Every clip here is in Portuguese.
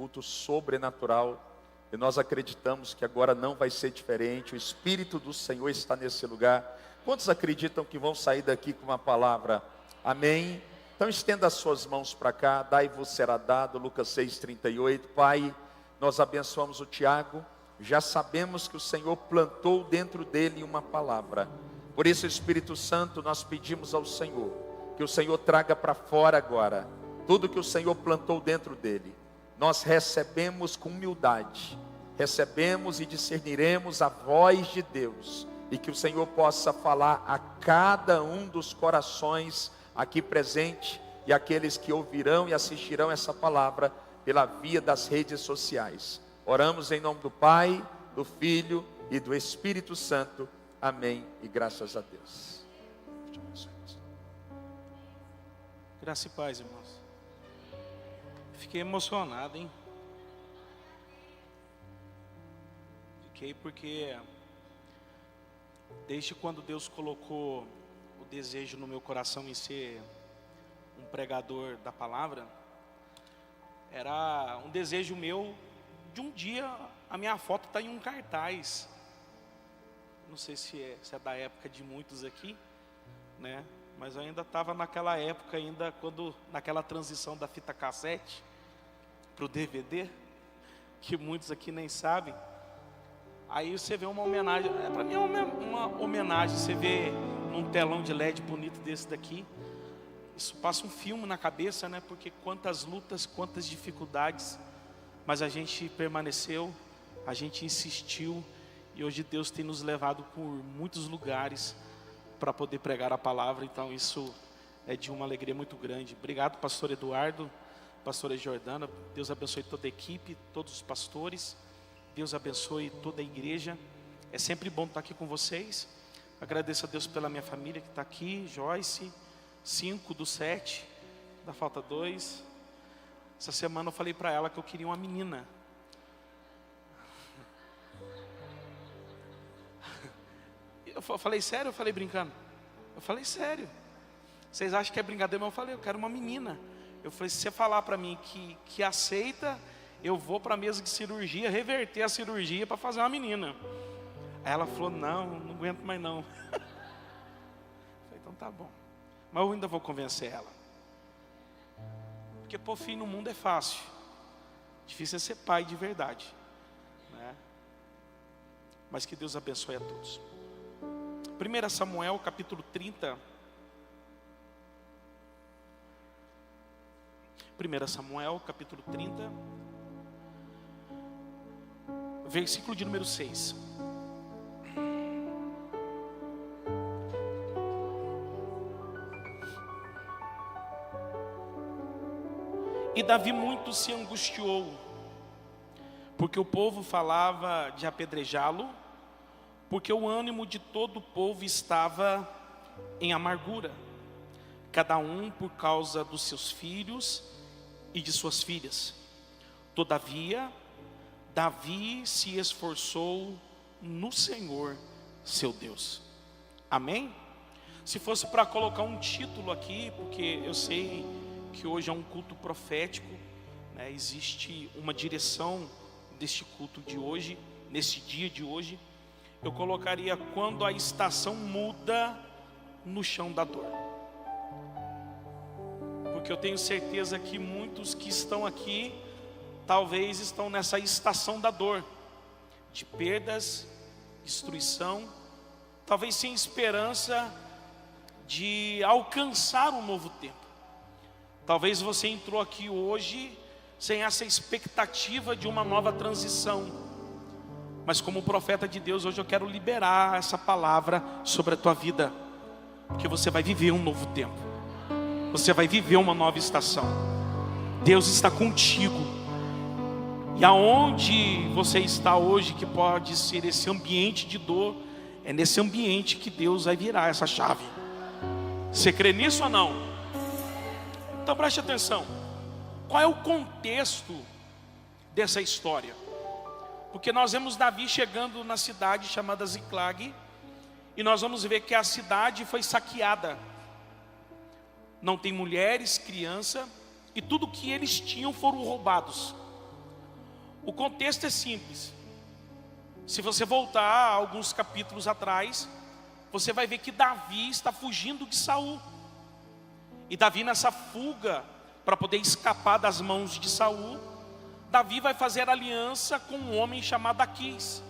culto sobrenatural. E nós acreditamos que agora não vai ser diferente. O Espírito do Senhor está nesse lugar. Quantos acreditam que vão sair daqui com uma palavra? Amém? Então estenda as suas mãos para cá. Dai-vos será dado. Lucas 6,38. Pai, nós abençoamos o Tiago. Já sabemos que o Senhor plantou dentro dele uma palavra. Por isso, Espírito Santo, nós pedimos ao Senhor que o Senhor traga para fora agora tudo que o Senhor plantou dentro dele. Nós recebemos com humildade, recebemos e discerniremos a voz de Deus, e que o Senhor possa falar a cada um dos corações aqui presente e aqueles que ouvirão e assistirão essa palavra pela via das redes sociais. Oramos em nome do Pai, do Filho e do Espírito Santo. Amém e graças a Deus. Graça e paz, irmãos. Fiquei emocionado, hein? Fiquei porque desde quando Deus colocou o desejo no meu coração em ser um pregador da palavra, era um desejo meu de um dia a minha foto estar em um cartaz. Não sei se é da época de muitos aqui, né? Mas eu ainda estava naquela época ainda, naquela transição da fita cassete para o DVD, que muitos aqui nem sabem. Aí você vê uma homenagem, para mim é uma homenagem, você vê num telão de LED bonito desse daqui, isso passa um filme na cabeça, né? Porque quantas lutas, quantas dificuldades, mas a gente permaneceu, a gente insistiu, e hoje Deus tem nos levado por muitos lugares para poder pregar a palavra. Então isso é de uma alegria muito grande. Obrigado, pastor Eduardo, pastora Jordana. Deus abençoe toda a equipe, todos os pastores. Deus abençoe toda a igreja. É sempre bom estar aqui com vocês. Agradeço a Deus pela minha família que está aqui. Joyce, 5 do 7, ainda falta 2. Essa semana eu falei para ela que eu queria uma menina. Eu falei sério, eu falei brincando? Eu falei sério. Vocês acham que é brincadeira, mas eu falei, eu quero uma menina. Eu falei, se você falar para mim que aceita, eu vou para a mesa de cirurgia, reverter a cirurgia para fazer uma menina. Aí ela falou, não aguento mais não. Eu falei, então tá bom. Mas eu ainda vou convencer ela. Porque pôr filho no mundo é fácil. Difícil é ser pai de verdade, né? Mas que Deus abençoe a todos. 1 Samuel capítulo 30. 1 Samuel capítulo 30, versículo de número 6. E Davi muito se angustiou, porque o povo falava de apedrejá-lo, porque o ânimo de todo o povo estava em amargura, cada um por causa dos seus filhos e de suas filhas. Todavia, Davi se esforçou no Senhor, seu Deus. Amém? Se fosse para colocar um título aqui, porque eu sei que hoje é um culto profético, né? Existe uma direção deste culto de hoje, nesse dia de hoje, eu colocaria quando a estação muda no chão da dor. Porque eu tenho certeza que muitos que estão aqui, talvez estão nessa estação da dor, de perdas, destruição, talvez sem esperança de alcançar um novo tempo. Talvez você entrou aqui hoje sem essa expectativa de uma nova transição. Mas como profeta de Deus, hoje eu quero liberar essa palavra sobre a tua vida. Porque você vai viver um novo tempo. Você vai viver uma nova estação. Deus está contigo. E aonde você está hoje, que pode ser esse ambiente de dor, é nesse ambiente que Deus vai virar essa chave. Você crê nisso ou não? Então preste atenção. Qual é o contexto dessa história? Porque nós vemos Davi chegando na cidade chamada Ziclag, e nós vamos ver que a cidade foi saqueada. Não tem mulheres, criança, e tudo que eles tinham foram roubados. O contexto é simples. Se você voltar alguns capítulos atrás, você vai ver que Davi está fugindo de Saul. E Davi, nessa fuga para poder escapar das mãos de Saul, Davi vai fazer aliança com um homem chamado Aquis.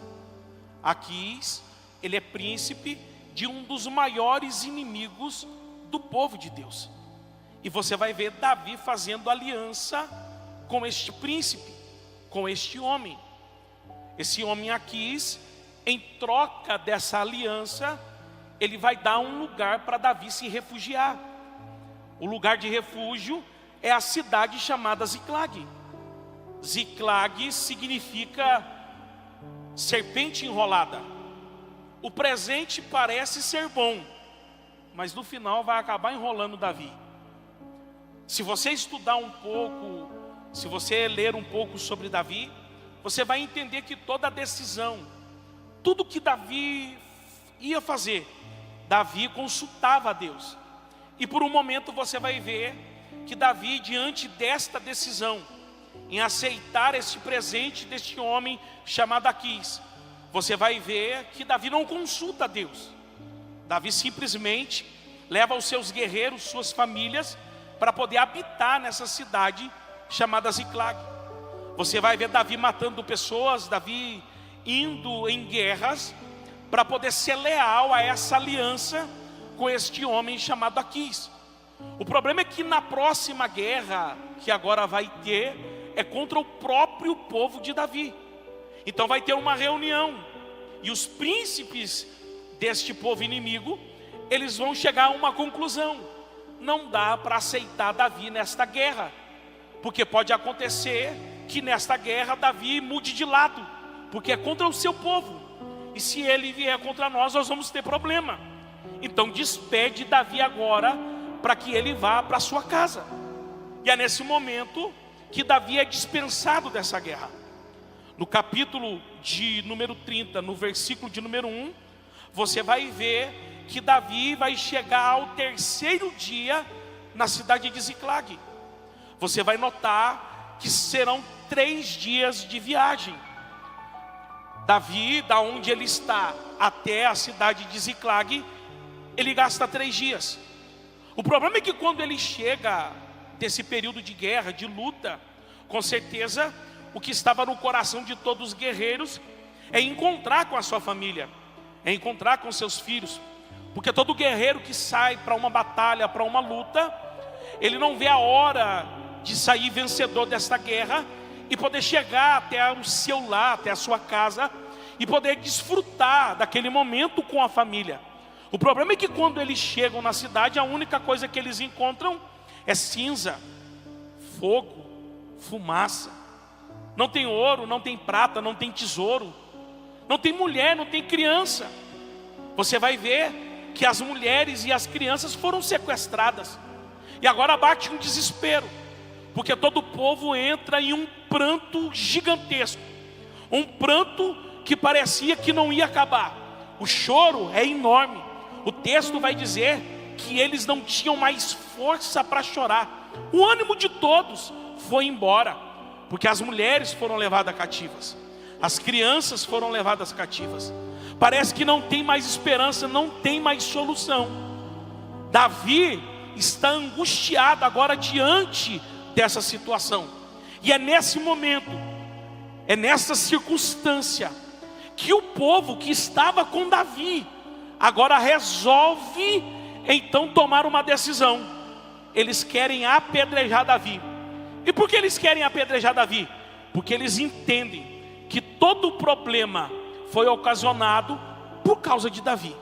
Aquis, ele é príncipe de um dos maiores inimigos do povo de Deus. E você vai ver Davi fazendo aliança com este príncipe, com este homem. Esse homem Aquis, em troca dessa aliança, ele vai dar um lugar para Davi se refugiar. O lugar de refúgio é a cidade chamada Ziclag. Ziclag significa serpente enrolada. O presente parece ser bom, mas no final vai acabar enrolando Davi. Se você estudar um pouco, se você ler um pouco sobre Davi, você vai entender que toda decisão, tudo que Davi ia fazer, Davi consultava a Deus. E por um momento você vai ver que Davi, diante desta decisão, em aceitar este presente deste homem chamado Aquis, você vai ver que Davi não consulta a Deus. Davi simplesmente leva os seus guerreiros, suas famílias, para poder habitar nessa cidade chamada Ziclag. Você vai ver Davi matando pessoas, Davi indo em guerras, para poder ser leal a essa aliança com este homem chamado Aquis. O problema é que na próxima guerra, que agora vai ter, é contra o próprio povo de Davi. Então vai ter uma reunião, e os príncipes deste povo inimigo, eles vão chegar a uma conclusão: não dá para aceitar Davi nesta guerra, porque pode acontecer que nesta guerra Davi mude de lado, porque é contra o seu povo, e se ele vier contra nós, nós vamos ter problema. Então despede Davi agora, para que ele vá para sua casa. E é nesse momento que Davi é dispensado dessa guerra. No capítulo de número 30, no versículo de número 1, você vai ver que Davi vai chegar ao terceiro dia na cidade de Ziclag. Você vai notar que serão 3 dias de viagem. Davi, da onde ele está até a cidade de Ziclag, ele gasta 3 dias. O problema é que quando ele chega desse período de guerra, de luta, com certeza o que estava no coração de todos os guerreiros é encontrar com a sua família, é encontrar com seus filhos. Porque todo guerreiro que sai para uma batalha, para uma luta, ele não vê a hora de sair vencedor desta guerra e poder chegar até o seu lar, até a sua casa, e poder desfrutar daquele momento com a família. O problema é que quando eles chegam na cidade, a única coisa que eles encontram é cinza, fogo, fumaça. Não tem ouro, não tem prata, não tem tesouro, não tem mulher, não tem criança. Você vai ver que as mulheres e as crianças foram sequestradas. E agora bate um desespero, porque todo o povo entra em um pranto gigantesco, um pranto que parecia que não ia acabar. O choro é enorme. O texto vai dizer que eles não tinham mais força para chorar. O ânimo de todos foi embora, porque as mulheres foram levadas cativas, as crianças foram levadas cativas. Parece que não tem mais esperança, não tem mais solução. Davi está angustiado agora diante dessa situação. E é nesse momento, é nessa circunstância, que o povo que estava com Davi agora resolve então tomar uma decisão. Eles querem apedrejar Davi. E por que eles querem apedrejar Davi? Porque eles entendem que todo o problema foi ocasionado por causa de Davi.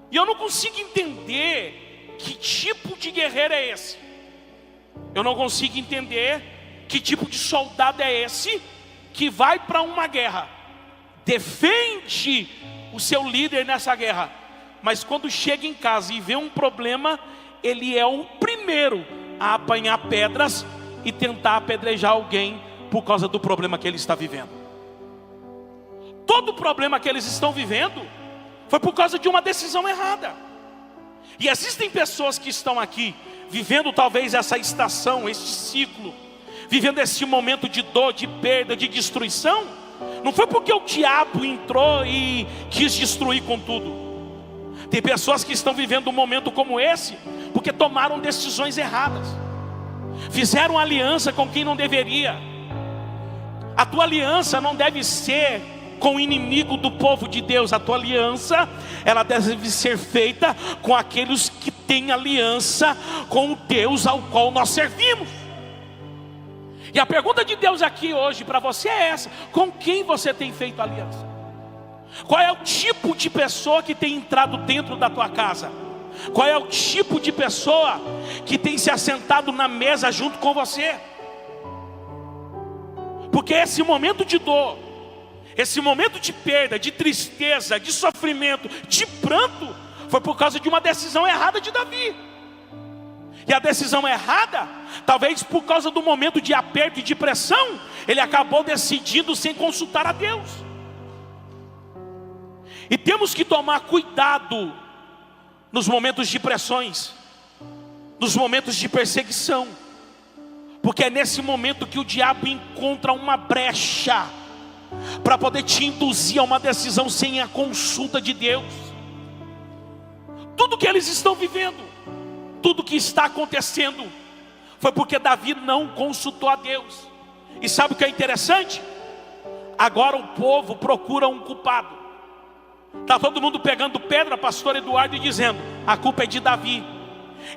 E eu não consigo entender que tipo de guerreiro é esse. Eu não consigo entender que tipo de soldado é esse que vai para uma guerra, defende o seu líder nessa guerra, mas quando chega em casa e vê um problema, ele é o primeiro a apanhar pedras e tentar apedrejar alguém por causa do problema que ele está vivendo. Todo o problema que eles estão vivendo foi por causa de uma decisão errada. E existem pessoas que estão aqui vivendo talvez essa estação, este ciclo, vivendo esse momento de dor, de perda, de destruição, não foi porque o diabo entrou e quis destruir com tudo. Tem pessoas que estão vivendo um momento como esse porque tomaram decisões erradas, fizeram aliança com quem não deveria. A tua aliança não deve ser com o inimigo do povo de Deus. A tua aliança, ela deve ser feita com aqueles que têm aliança com o Deus ao qual nós servimos. E a pergunta de Deus aqui hoje para você é essa: com quem você tem feito aliança? Qual é o tipo de pessoa que tem entrado dentro da tua casa? Qual é o tipo de pessoa que tem se assentado na mesa junto com você? Porque esse momento de dor, esse momento de perda, de tristeza, de sofrimento, de pranto, foi por causa de uma decisão errada de Davi. E a decisão errada, talvez por causa do momento de aperto e de pressão, ele acabou decidindo sem consultar a Deus. E temos que tomar cuidado nos momentos de pressões, nos momentos de perseguição, porque é nesse momento que o diabo encontra uma brecha para poder te induzir a uma decisão sem a consulta de Deus. Tudo que eles estão vivendo, tudo que está acontecendo, foi porque Davi não consultou a Deus. E sabe o que é interessante? Agora o povo procura um culpado. Está todo mundo pegando pedra, pastor Eduardo, e dizendo: a culpa é de Davi.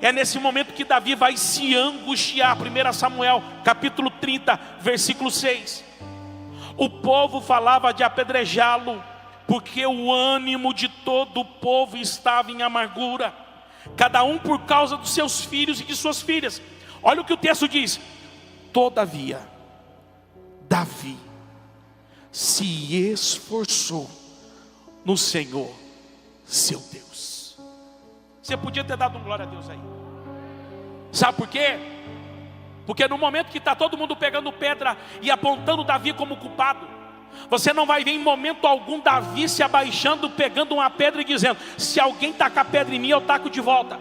É nesse momento que Davi vai se angustiar. 1 Samuel capítulo 30, versículo 6. O povo falava de apedrejá-lo, porque o ânimo de todo o povo estava em amargura, cada um por causa dos seus filhos e de suas filhas. Olha o que o texto diz: todavia Davi se esforçou no Senhor seu Deus. Você podia ter dado glória a Deus aí. Sabe por quê? Porque no momento que está todo mundo pegando pedra e apontando Davi como culpado, você não vai ver em momento algum Davi se abaixando, pegando uma pedra e dizendo: se alguém tacar pedra em mim, eu taco de volta.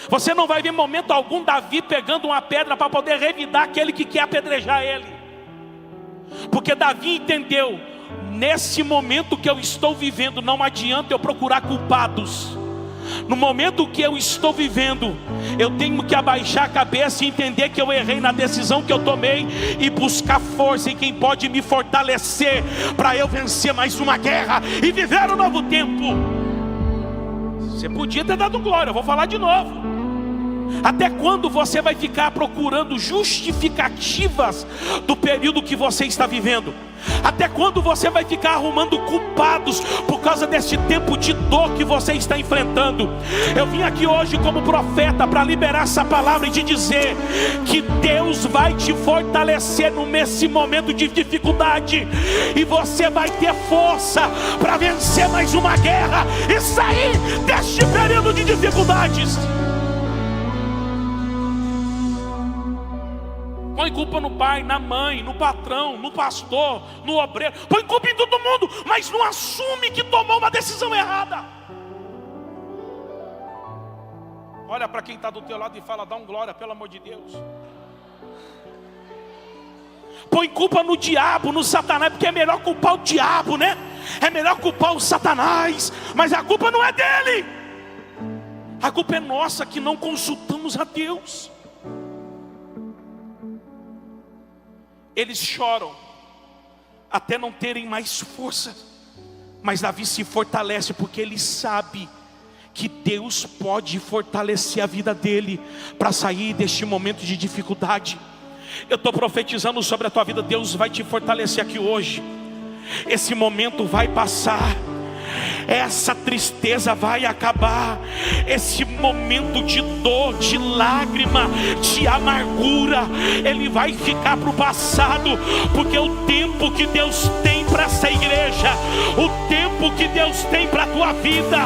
Você não vai ver em momento algum Davi pegando uma pedra para poder revidar aquele que quer apedrejar ele. Porque Davi entendeu: nesse momento que eu estou vivendo, não adianta eu procurar culpados. No momento que eu estou vivendo, eu tenho que abaixar a cabeça e entender que eu errei na decisão que eu tomei, e buscar força em quem pode me fortalecer, para eu vencer mais uma guerra e viver um novo tempo. Você podia ter dado glória, eu vou falar de novo. Até quando você vai ficar procurando justificativas do período que você está vivendo? Até quando você vai ficar arrumando culpados por causa desse tempo de dor que você está enfrentando? Eu vim aqui hoje como profeta para liberar essa palavra e te dizer que Deus vai te fortalecer nesse momento de dificuldade, e você vai ter força para vencer mais uma guerra e sair deste período de dificuldades. Põe culpa no pai, na mãe, no patrão, no pastor, no obreiro. Põe culpa em todo mundo, mas não assume que tomou uma decisão errada. Olha para quem está do teu lado e fala: dá um glória, pelo amor de Deus. Põe culpa no diabo, no Satanás, porque é melhor culpar o diabo, né? É melhor culpar o Satanás, mas a culpa não é dele. A culpa é nossa, que não consultamos a Deus. Eles choram até não terem mais força, mas Davi se fortalece porque ele sabe que Deus pode fortalecer a vida dele para sair deste momento de dificuldade. Eu estou profetizando sobre a tua vida: Deus vai te fortalecer aqui hoje. Esse momento vai passar, essa tristeza vai acabar, esse momento de dor, de lágrima, de amargura, ele vai ficar para o passado, porque o tempo que Deus tem para essa igreja, o tempo que Deus tem para a tua vida,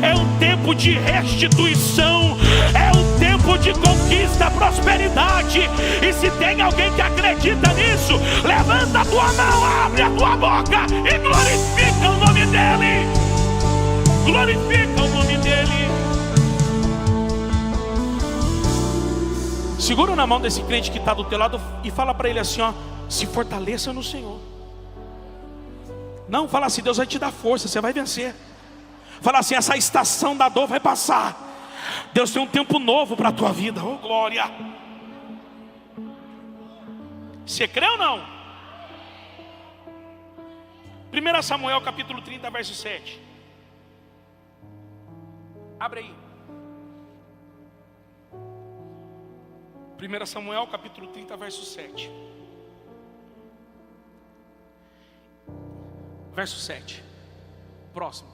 é um tempo de restituição, é um tempo de conquista, prosperidade. E se tem alguém que acredita nisso, levanta a tua mão, abre a tua boca e glorifica o nome dele. Glorifica o nome dele. Segura na mão desse crente que está do teu lado e fala para ele assim, ó: se fortaleça no Senhor. Não, fala assim: Deus vai te dar força, você vai vencer. Fala assim: essa estação da dor vai passar. Deus tem um tempo novo para a tua vida. Oh glória. Você crê ou não? 1 Samuel capítulo 30 verso 7. Abre aí. 1 Samuel capítulo 30 verso 7. Verso 7. Próximo.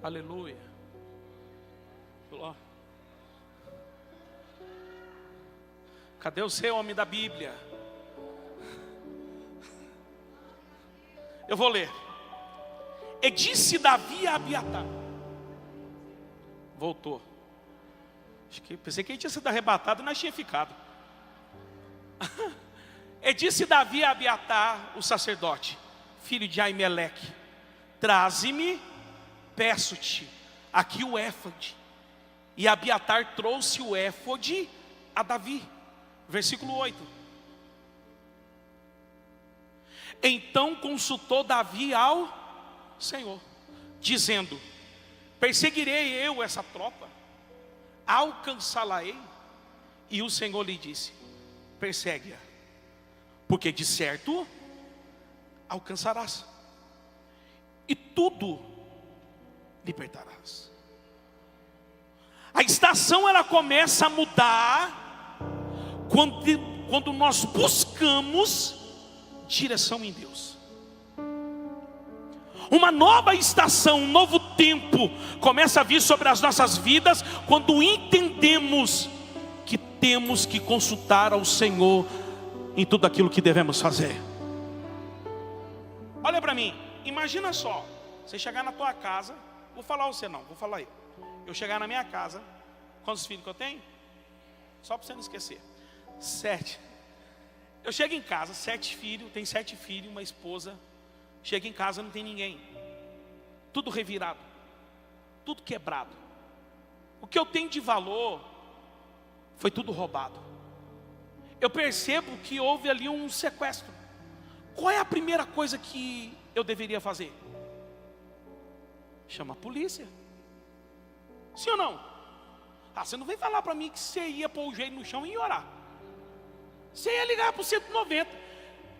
Aleluia. Cadê o seu homem da Bíblia? Eu vou ler. E disse Davi a Abiatar. Voltou. Pensei que ele tinha sido arrebatado e não tinha ficado. E disse Davi a Abiatar, o sacerdote, filho de Aimeleque: traze-me, peço-te, aqui o éfode. E Abiatar trouxe o éfode a Davi. Versículo 8. Então consultou Davi ao Senhor, dizendo: perseguirei eu essa tropa? Alcançá-la-ei? E o Senhor lhe disse: persegue-a, porque de certo alcançarás, e tudo libertarás. A estação ela começa a mudar quando nós buscamos direção em Deus. Uma nova estação, um novo tempo começa a vir sobre as nossas vidas quando entendemos que temos que consultar ao Senhor em tudo aquilo que devemos fazer. Olha para mim, imagina só, você chegar na tua casa, vou falar você não, vou falar eu chegar na minha casa, quantos filhos que eu tenho? Só para você não esquecer, 7. Eu chego em casa, 7 filhos, tem 7 filhos, uma esposa. Chego em casa, não tem ninguém. Tudo revirado, tudo quebrado. O que eu tenho de valor foi tudo roubado. Eu percebo que houve ali um sequestro. Qual é a primeira coisa que eu deveria fazer? Chama a polícia. Sim ou não? Você não vem falar para mim que você ia pôr o joelho no chão e orar. Você ia ligar para o 190.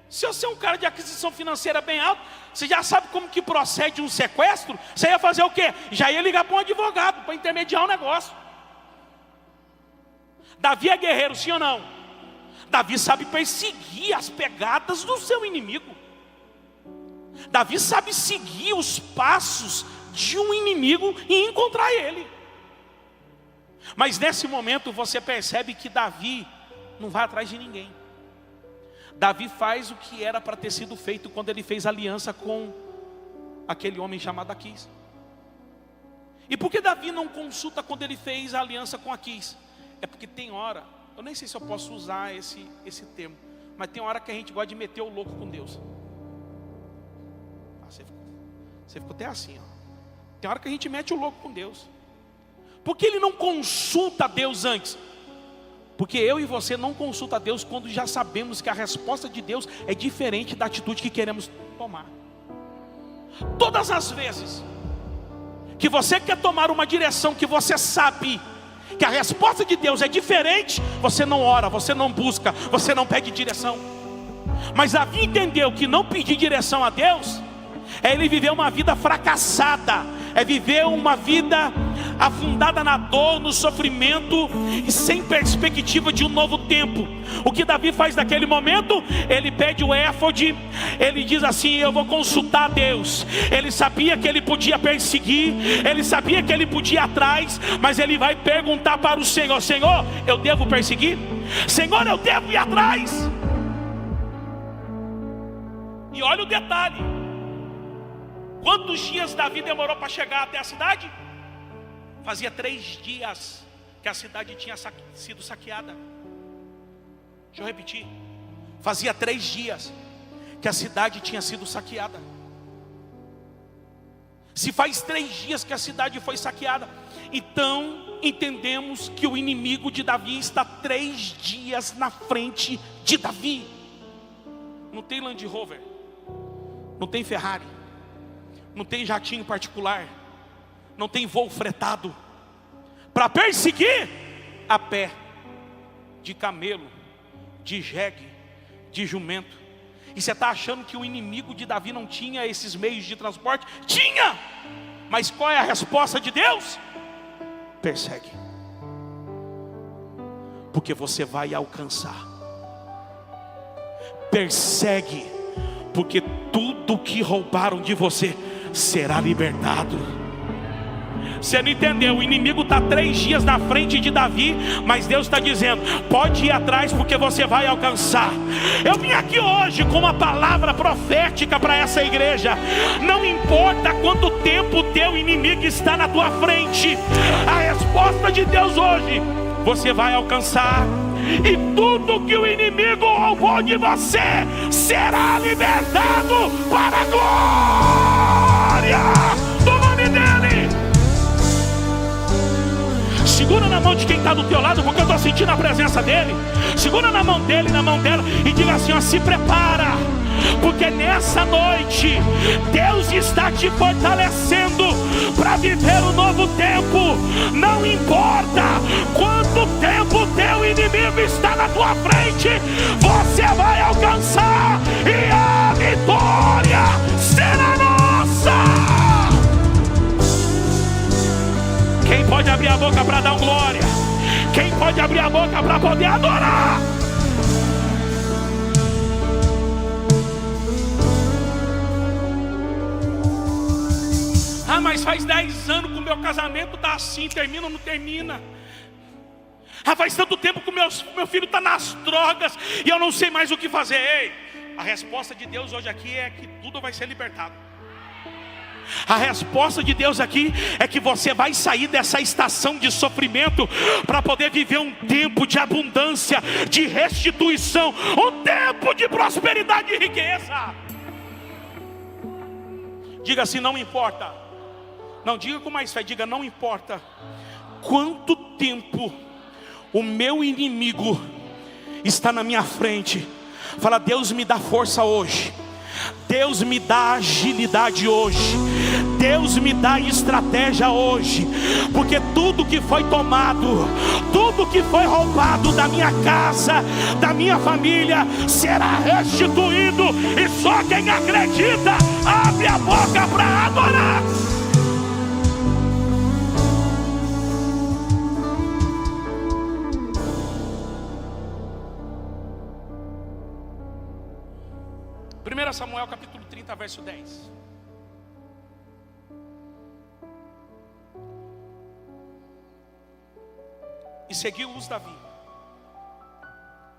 Se você é um cara de aquisição financeira bem alto, você já sabe como que procede um sequestro. Você ia fazer o quê? Já ia ligar para um advogado, para intermediar o negócio. Davi é guerreiro, sim ou não? Davi sabe perseguir as pegadas do seu inimigo. Davi sabe seguir os passos de um inimigo e encontrar ele. Mas nesse momento você percebe que Davi não vai atrás de ninguém. Davi faz o que era para ter sido feito quando ele fez aliança com aquele homem chamado Aquis. E por que Davi não consulta quando ele fez a aliança com Aquis? É porque tem hora, eu nem sei se eu posso usar esse termo, mas tem hora que a gente gosta de meter o louco com Deus. Você ficou até assim, ó. Tem hora que a gente mete o louco com Deus. Por que ele não consulta Deus antes? Porque eu e você não consulta Deus quando já sabemos que a resposta de Deus é diferente da atitude que queremos tomar. Todas as vezes que você quer tomar uma direção que você sabe que a resposta de Deus é diferente, você não ora, você não busca, você não pede direção. Mas Davi entendeu que não pedir direção a Deus é ele viver uma vida fracassada, é viver uma vida afundada na dor, no sofrimento e sem perspectiva de um novo tempo. O que Davi faz naquele momento? Ele pede o éfode, ele diz assim: eu vou consultar a Deus. Ele sabia que ele podia perseguir, ele sabia que ele podia ir atrás, mas ele vai perguntar para o Senhor: Senhor, eu devo perseguir? Senhor, eu devo ir atrás? E olha o detalhe: quantos dias Davi demorou para chegar até a cidade? Fazia 3 dias que a cidade tinha sido saqueada. Deixa eu repetir. Fazia 3 dias que a cidade tinha sido saqueada. Se faz 3 dias que a cidade foi saqueada. Então entendemos que o inimigo de Davi está 3 dias na frente de Davi. Não tem Land Rover, não tem Ferrari, não tem jatinho particular, não tem voo fretado para perseguir a pé, de camelo, de jegue, de jumento. E você está achando que o inimigo de Davi não tinha esses meios de transporte? Tinha! Mas qual é a resposta de Deus? Persegue, porque você vai alcançar. Persegue, porque tudo que roubaram de você será libertado. Você não entendeu, o inimigo está 3 dias na frente de Davi, mas Deus está dizendo, pode ir atrás porque você vai alcançar. Eu vim aqui hoje com uma palavra profética para essa igreja. Não importa quanto tempo teu inimigo está na tua frente, a resposta de Deus hoje, você vai alcançar. E tudo que o inimigo roubou de você será libertado para a glória do nome dele. Segura na mão de quem está do teu lado, porque eu estou sentindo a presença dele. Segura na mão dele, na mão dela, e diga assim, ó, se prepara, porque nessa noite Deus está te fortalecendo para viver um novo tempo. Não importa quanto tempo teu inimigo está na tua frente, você vai alcançar, e a vitória será nossa. Quem pode abrir a boca para dar glória? Quem pode abrir a boca para poder adorar? Ah, mas faz 10 anos que o meu casamento está assim, termina ou não termina? Ah, faz tanto tempo que meu filho está nas drogas e eu não sei mais o que fazer. Ei, a resposta de Deus hoje aqui é que tudo vai ser libertado. A resposta de Deus aqui é que você vai sair dessa estação de sofrimento para poder viver um tempo de abundância, de restituição, um tempo de prosperidade e riqueza. Diga assim, não importa. Não, diga com mais fé, diga, não importa quanto tempo o meu inimigo está na minha frente. Fala, Deus me dá força hoje. Deus me dá agilidade hoje. Deus me dá estratégia hoje. Porque tudo que foi tomado, tudo que foi roubado da minha casa, da minha família, será restituído. E só quem acredita, abre a boca para adorar. Samuel capítulo 30, verso 10. E seguiu-os Davi,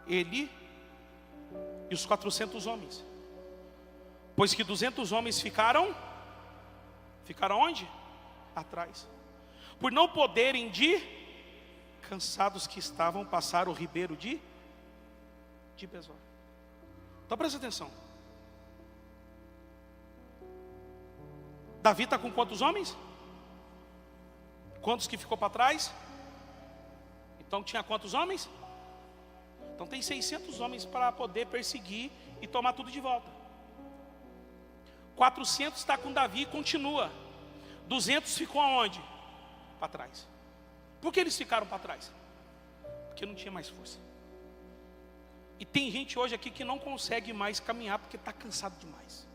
ele e os 400 homens, pois que 200 homens ficaram onde? Atrás, por não poderem cansados que estavam, passar o ribeiro de Besor. Então presta atenção. Davi está com quantos homens? Quantos que ficou para trás? Então tinha quantos homens? Então tem 600 homens para poder perseguir e tomar tudo de volta. 400 está com Davi e continua. 200 ficou aonde? Para trás. Por que eles ficaram para trás? Porque não tinha mais força. E tem gente hoje aqui que não consegue mais caminhar porque está cansado demais.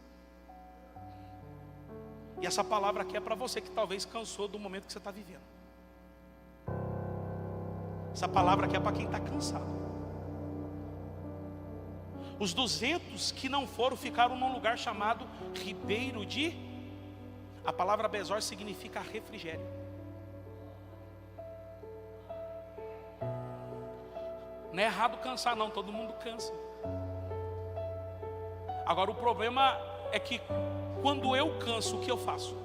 E essa palavra aqui é para você que talvez cansou do momento que você está vivendo. Essa palavra aqui é para quem está cansado. Os 200 que não foram ficaram num lugar chamado Ribeiro de... A palavra Besor significa refrigério. Não é errado cansar não, todo mundo cansa. Agora o problema é que quando eu canso, o que eu faço?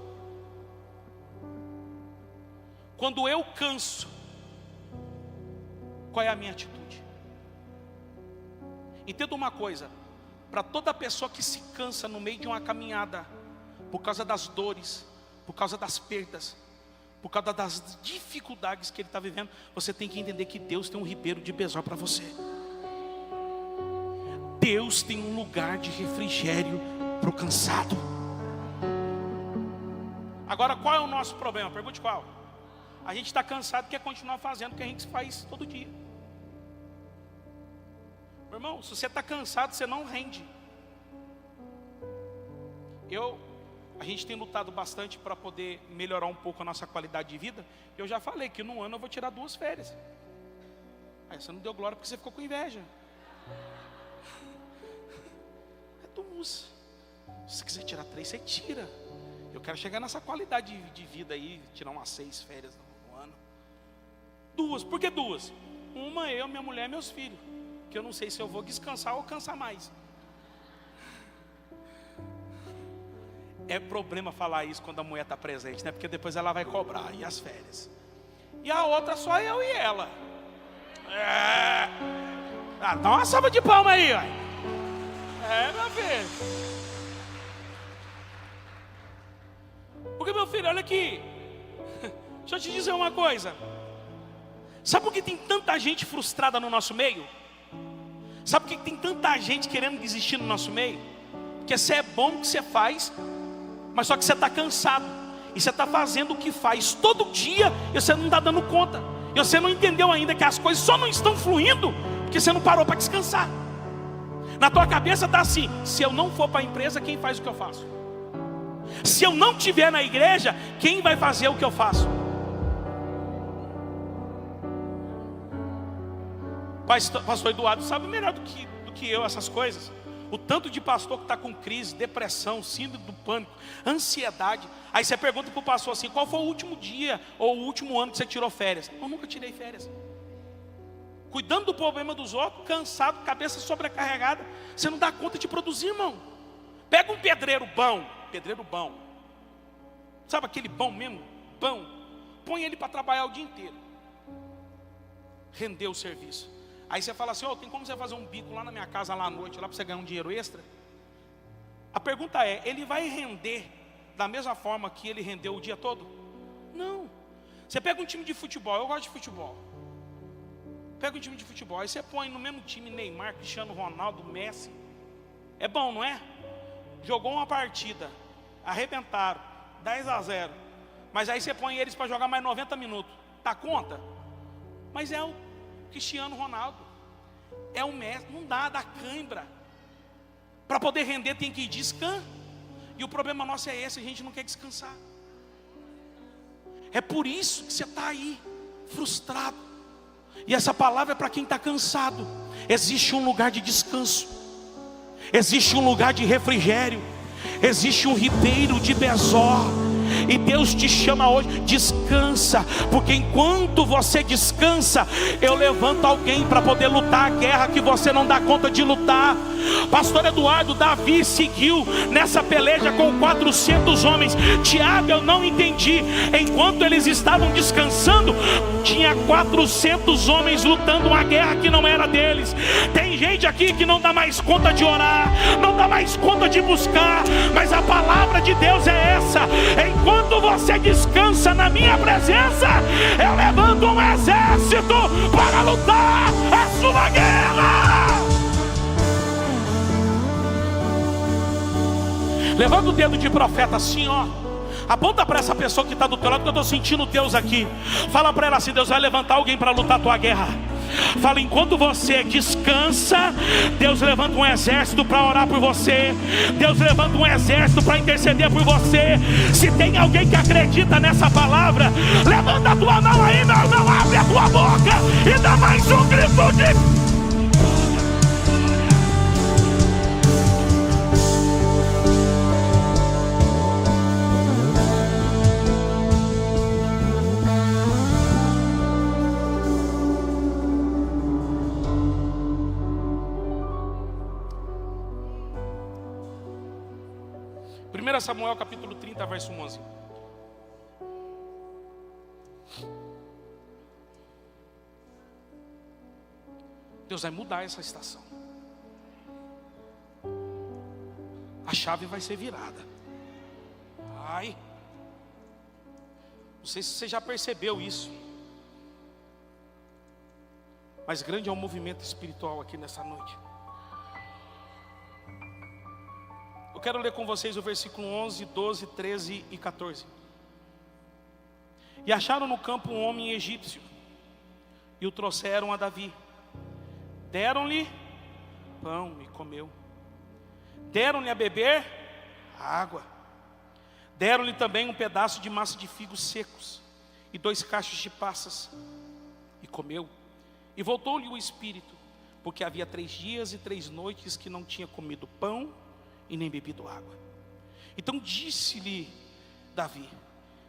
Quando eu canso, qual é a minha atitude? Entenda uma coisa, para toda pessoa que se cansa no meio de uma caminhada, por causa das dores, por causa das perdas, por causa das dificuldades que ele está vivendo, você tem que entender que Deus tem um ribeiro de Besor para você. Deus tem um lugar de refrigério para o cansado. Agora, qual é o nosso problema? Pergunte qual. A gente está cansado e quer continuar fazendo o que a gente faz todo dia. Meu irmão, se você está cansado, você não rende. A gente tem lutado bastante para poder melhorar um pouco a nossa qualidade de vida. Eu já falei que no ano eu vou tirar 2 férias. Aí você não deu glória porque você ficou com inveja. É 2. Se você quiser tirar 3, você tira. Eu quero chegar nessa qualidade de vida aí, tirar umas 6 férias no ano. 2, por que 2? Uma, eu, minha mulher e meus filhos. Que eu não sei se eu vou descansar ou cansar mais. É problema falar isso quando a mulher está presente, né? Porque depois ela vai cobrar, e as férias. E a outra só eu e ela. Dá uma salva de palma aí, ó. Meu filho. Porque, meu filho, olha aqui. Deixa eu te dizer uma coisa. Sabe por que tem tanta gente frustrada no nosso meio? Sabe por que tem tanta gente querendo desistir no nosso meio? Porque você é bom no que você faz, mas só que você está cansado. E você está fazendo o que faz todo dia e você não está dando conta. E você não entendeu ainda que as coisas só não estão fluindo porque você não parou para descansar. Na tua cabeça está assim: se eu não for para a empresa, quem faz o que eu faço? Se eu não estiver na igreja, quem vai fazer o que eu faço? Pastor Eduardo sabe melhor do que eu essas coisas. O tanto de pastor que está com crise, depressão, síndrome do pânico, ansiedade. Aí você pergunta para o pastor assim: qual foi o último dia ou o último ano que você tirou férias? Eu nunca tirei férias. Cuidando do problema dos outros, cansado, cabeça sobrecarregada. Você não dá conta de produzir, irmão. Pega um pedreiro bom. Sabe aquele bom mesmo? Bom. Põe ele para trabalhar o dia inteiro. Rendeu o serviço. Aí você fala assim: tem como você fazer um bico lá na minha casa lá à noite, lá para você ganhar um dinheiro extra? A pergunta é: ele vai render da mesma forma que ele rendeu o dia todo? Não. Você pega um time de futebol, eu gosto de futebol. Pega um time de futebol, aí você põe no mesmo time Neymar, Cristiano Ronaldo, Messi. É bom, não é? Jogou uma partida, arrebentaram, 10-0. Mas aí você põe eles para jogar mais 90 minutos. Dá conta? Mas é o Cristiano Ronaldo, é o Messi, não dá cãibra. Para poder render tem que ir descansar. E o problema nosso é esse: a gente não quer descansar. É por isso que você está aí, frustrado. E essa palavra é para quem está cansado. Existe um lugar de descanso, existe um lugar de refrigério, existe um ribeiro de Besor. E Deus te chama hoje: descansa, porque enquanto você descansa, eu levanto alguém para poder lutar a guerra que você não dá conta de lutar. Pastor Eduardo, Davi seguiu nessa peleja com 400 homens. Tiago, eu não entendi. Enquanto eles estavam descansando, tinha 400 homens lutando uma guerra que não era deles. Tem gente aqui que não dá mais conta de orar, não dá mais conta de buscar, mas a palavra de Deus é essa: enquanto você descansa na minha presença, eu levanto um exército para lutar a sua guerra. Levanta o dedo de profeta assim, ó. Aponta para essa pessoa que está do teu lado, que eu estou sentindo Deus aqui. Fala para ela assim: Deus vai levantar alguém para lutar a tua guerra. Fala: enquanto você descansa, Deus levanta um exército para orar por você. Deus levanta um exército para interceder por você. Se tem alguém que acredita nessa palavra, levanta a tua mão aí, meu irmão. Abre a tua boca e dá mais um grito de... Samuel capítulo 30, verso 11. Deus vai mudar essa estação. A chave vai ser virada. Ai, Não sei se você já percebeu isso, mas grande é o movimento espiritual aqui nessa noite. Eu quero ler com vocês o versículo 11, 12, 13 e 14. E acharam no campo um homem egípcio, e o trouxeram a Davi. Deram-lhe pão e comeu. Deram-lhe a beber água. Deram-lhe também um pedaço de massa de figos secos e 2 cachos de passas, e comeu. E voltou-lhe o espírito, porque havia 3 dias e 3 noites que não tinha comido pão e nem bebido água. Então disse-lhe Davi: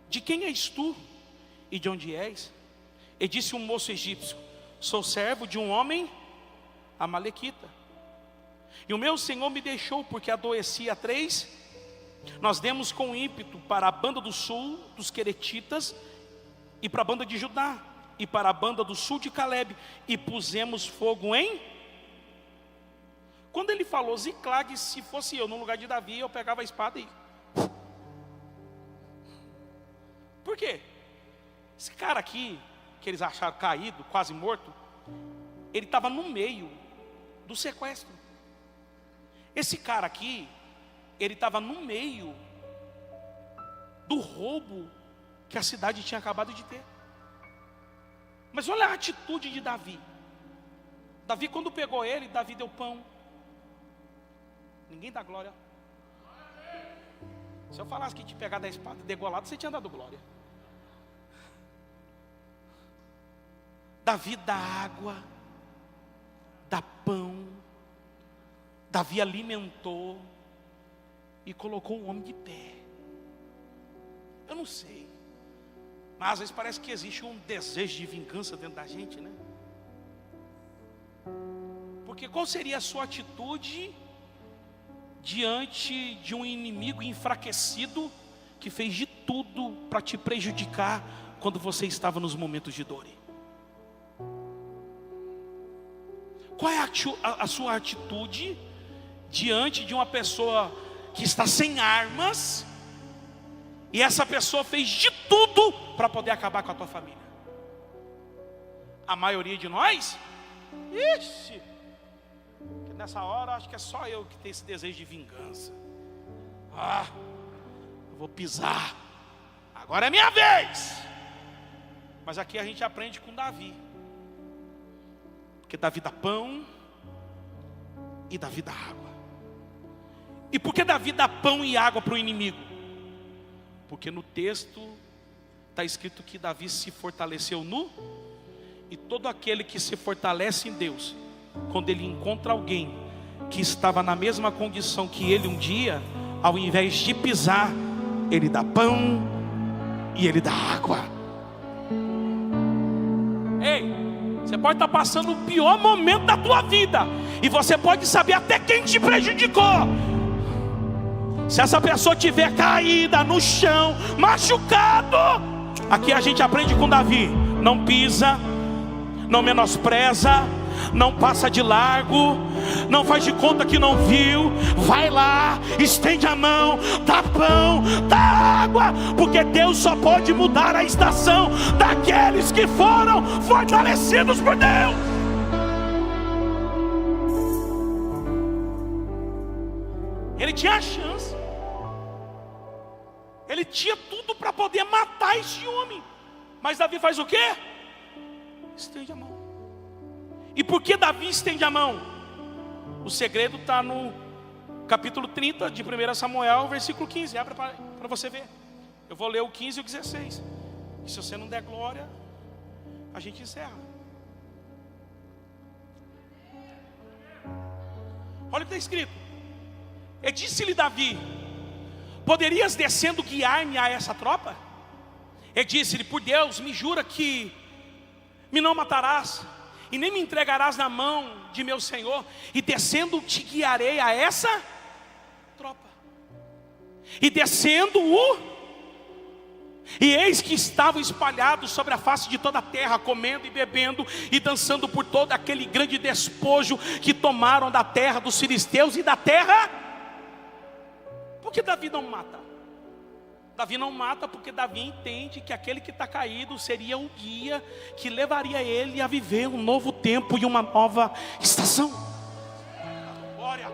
de quem és tu e de onde és? E disse um moço egípcio: sou servo de um homem amalequita, e o meu senhor me deixou porque adoeci há 3. Nós demos com ímpeto para a banda do sul dos Queretitas, e para a banda de Judá, e para a banda do sul de Caleb, e pusemos fogo em... Quando ele falou Ziclag, se fosse eu no lugar de Davi, eu pegava a espada e... Por quê? Esse cara aqui, que eles acharam caído, quase morto, ele estava no meio do sequestro. Esse cara aqui, ele estava no meio do roubo que a cidade tinha acabado de ter. Mas olha a atitude de Davi. Davi, quando pegou ele, Davi deu pão. Ninguém dá glória. Se eu falasse que te pegar da espada e degolado, você tinha dado glória. Davi dá água, dá pão. Davi alimentou e colocou o homem de pé. Eu não sei, mas às vezes parece que existe um desejo de vingança dentro da gente, né? Porque qual seria a sua atitude diante de um inimigo enfraquecido que fez de tudo para te prejudicar quando você estava nos momentos de dor? Qual é a sua atitude diante de uma pessoa que está sem armas, e essa pessoa fez de tudo para poder acabar com a tua família? A maioria de nós, nessa hora acho que é só eu que tenho esse desejo de vingança. Eu vou pisar, agora é minha vez. Mas aqui a gente aprende com Davi, porque Davi dá pão e Davi dá água. E por que Davi dá pão e água para o inimigo? Porque no texto está escrito que Davi se fortaleceu e todo aquele que se fortalece em Deus, quando ele encontra alguém que estava na mesma condição que ele um dia, ao invés de pisar, ele dá pão e ele dá água. Ei, você pode estar passando o pior momento da tua vida, e você pode saber até quem te prejudicou. Se essa pessoa tiver caída no chão, machucado, aqui a gente aprende com Davi: não pisa, não menospreza, não passa de largo, não faz de conta que não viu. Vai lá, estende a mão, dá pão, dá água, porque Deus só pode mudar a estação daqueles que foram fortalecidos por Deus. Ele tinha a chance, ele tinha tudo para poder matar esse homem, mas Davi faz o quê? Estende a mão. E por que Davi estende a mão? O segredo está no capítulo 30 de 1 Samuel, versículo 15. Abre para você ver. Eu vou ler o 15 e o 16. E se você não der glória, a gente encerra. Olha o que está escrito. E disse-lhe Davi: poderias descendo guiar-me a essa tropa? E disse-lhe: por Deus, me jura que me não matarás, e nem me entregarás na mão de meu senhor, e descendo te guiarei a essa tropa. E descendo e eis que estavam espalhados sobre a face de toda a terra, comendo e bebendo e dançando por todo aquele grande despojo que tomaram da terra dos filisteus e da terra. Por que Davi não mata? Davi não mata porque Davi entende que aquele que está caído seria o guia que levaria ele a viver um novo tempo e uma nova estação. Glória.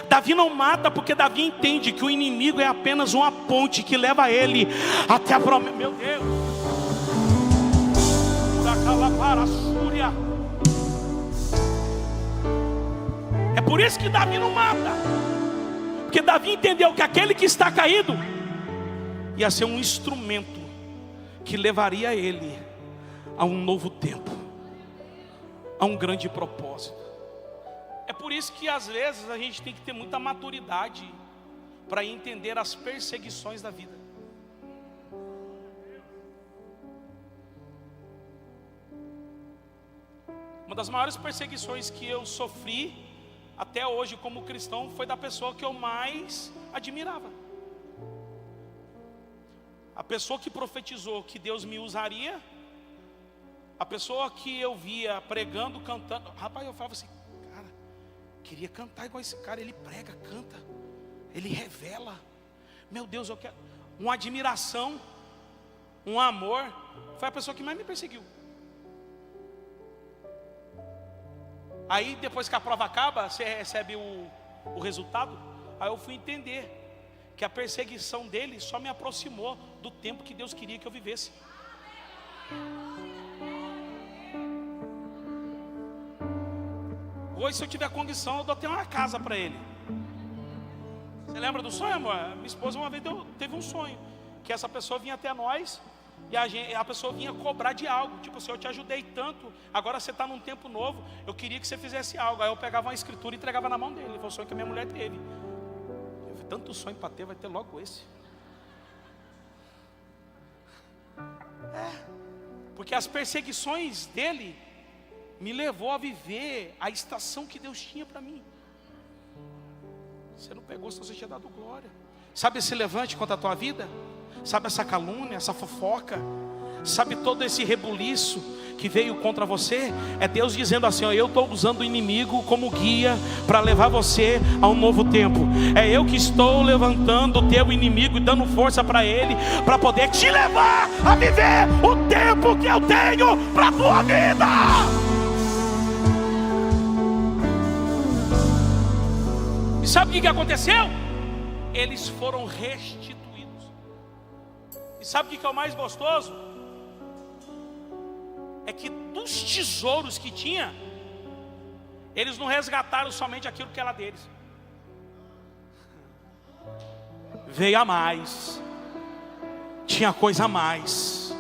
Davi não mata porque Davi entende que o inimigo é apenas uma ponte que leva ele até a promessa. Meu Deus. É por isso que Davi não mata, porque Davi entendeu que aquele que está caído ia ser um instrumento que levaria ele a um novo tempo, a um grande propósito. É por isso que às vezes a gente tem que ter muita maturidade para entender as perseguições da vida. Uma das maiores perseguições que eu sofri até hoje como cristão foi da pessoa que eu mais admirava. A pessoa que profetizou que Deus me usaria, a pessoa que eu via pregando, cantando. Rapaz, eu falava assim, cara, queria cantar igual esse cara. Ele prega, canta, ele revela. Meu Deus, eu quero uma admiração, um amor. Foi a pessoa que mais me perseguiu. Aí depois que a prova acaba, você recebe o resultado. Aí eu fui entender que a perseguição dele só me aproximou do tempo que Deus queria que eu vivesse. Hoje, se eu tiver condição, eu dou até uma casa para ele. Você lembra do sonho, amor? Minha esposa uma vez teve um sonho, que essa pessoa vinha até nós e a pessoa vinha cobrar de algo. Tipo assim, eu te ajudei tanto, agora você está num tempo novo, eu queria que você fizesse algo. Aí eu pegava uma escritura e entregava na mão dele. Foi o sonho que a minha mulher teve. Tanto sonho para ter, vai ter logo esse. Porque as perseguições dele me levou a viver a estação que Deus tinha para mim. Você não pegou, se você tinha dado glória. Sabe esse levante contra a tua vida? Sabe essa calúnia, essa fofoca? Sabe todo esse rebuliço que veio contra você? É Deus dizendo assim, ó, eu estou usando o inimigo como guia para levar você a um novo tempo. É eu que estou levantando o teu inimigo e dando força para ele, para poder te levar a viver o tempo que eu tenho para a tua vida. E sabe o que aconteceu? Eles foram restituídos. E sabe o que é o mais gostoso? É que dos tesouros que tinha, eles não resgataram somente aquilo que era deles. Veio a mais, tinha coisa a mais.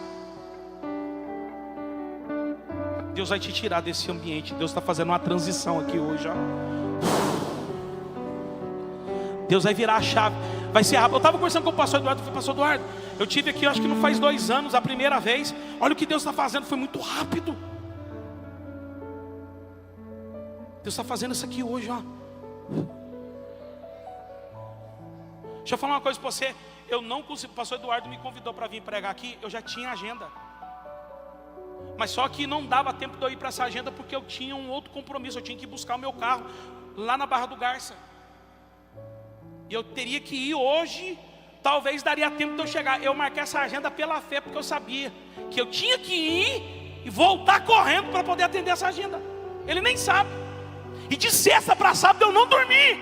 Deus vai te tirar desse ambiente. Deus está fazendo uma transição aqui hoje, ó. Deus vai virar a chave. Vai ser rápido. Eu estava conversando com o pastor Eduardo. Eu falei, pastor Eduardo, eu tive aqui, acho que não faz 2 anos, a primeira vez. Olha o que Deus está fazendo, foi muito rápido. Deus está fazendo isso aqui hoje, ó. Deixa eu falar uma coisa para você. Eu não consigo, o pastor Eduardo me convidou para vir pregar aqui. Eu já tinha agenda, mas só que não dava tempo de eu ir para essa agenda, porque eu tinha um outro compromisso. Eu tinha que buscar o meu carro lá na Barra do Garça. E eu teria que ir hoje. Talvez daria tempo de eu chegar. Eu marquei essa agenda pela fé, porque eu sabia que eu tinha que ir e voltar correndo para poder atender essa agenda. Ele nem sabe. E de sexta para sábado eu não dormi,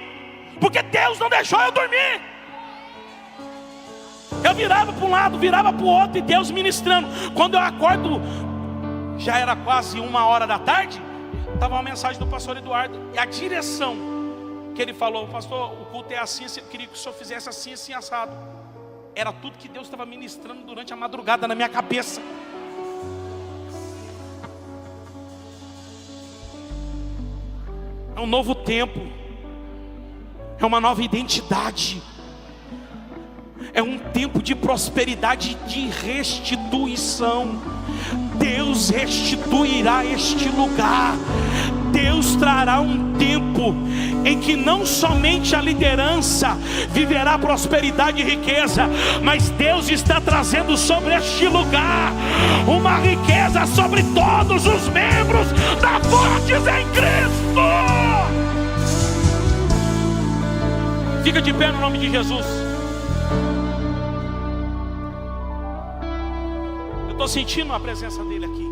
porque Deus não deixou eu dormir. Eu virava para um lado, virava para o outro, e Deus ministrando. Quando eu acordo, já era quase 1h da tarde, estava uma mensagem do pastor Eduardo, e a direção que ele falou, pastor, o culto é assim, eu queria que o senhor fizesse assim, assim, assado. Era tudo que Deus estava ministrando durante a madrugada na minha cabeça. É um novo tempo, é uma nova identidade, é um tempo de prosperidade, de restituição. Deus restituirá este lugar. Deus trará um tempo em que não somente a liderança viverá prosperidade e riqueza, mas Deus está trazendo sobre este lugar uma riqueza sobre todos os membros da Fortes em Cristo. Fica de pé no nome de Jesus. estou sentindo a presença dele aqui.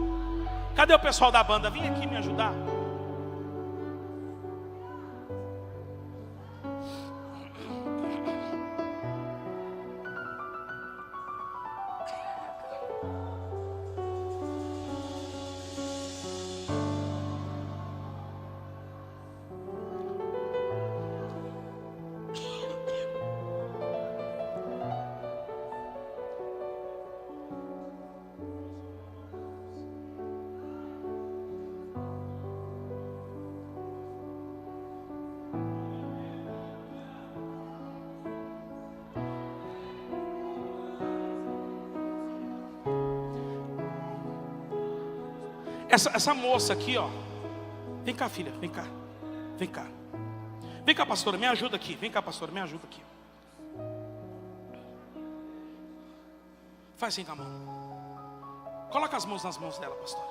Cadê o pessoal da banda? Vem aqui me ajudar. Essa moça aqui, ó. Vem cá, filha, vem cá. Vem cá. Vem cá, pastora, me ajuda aqui. Vem cá, pastora, me ajuda aqui. Faz assim com a mão. Coloca as mãos nas mãos dela, pastora.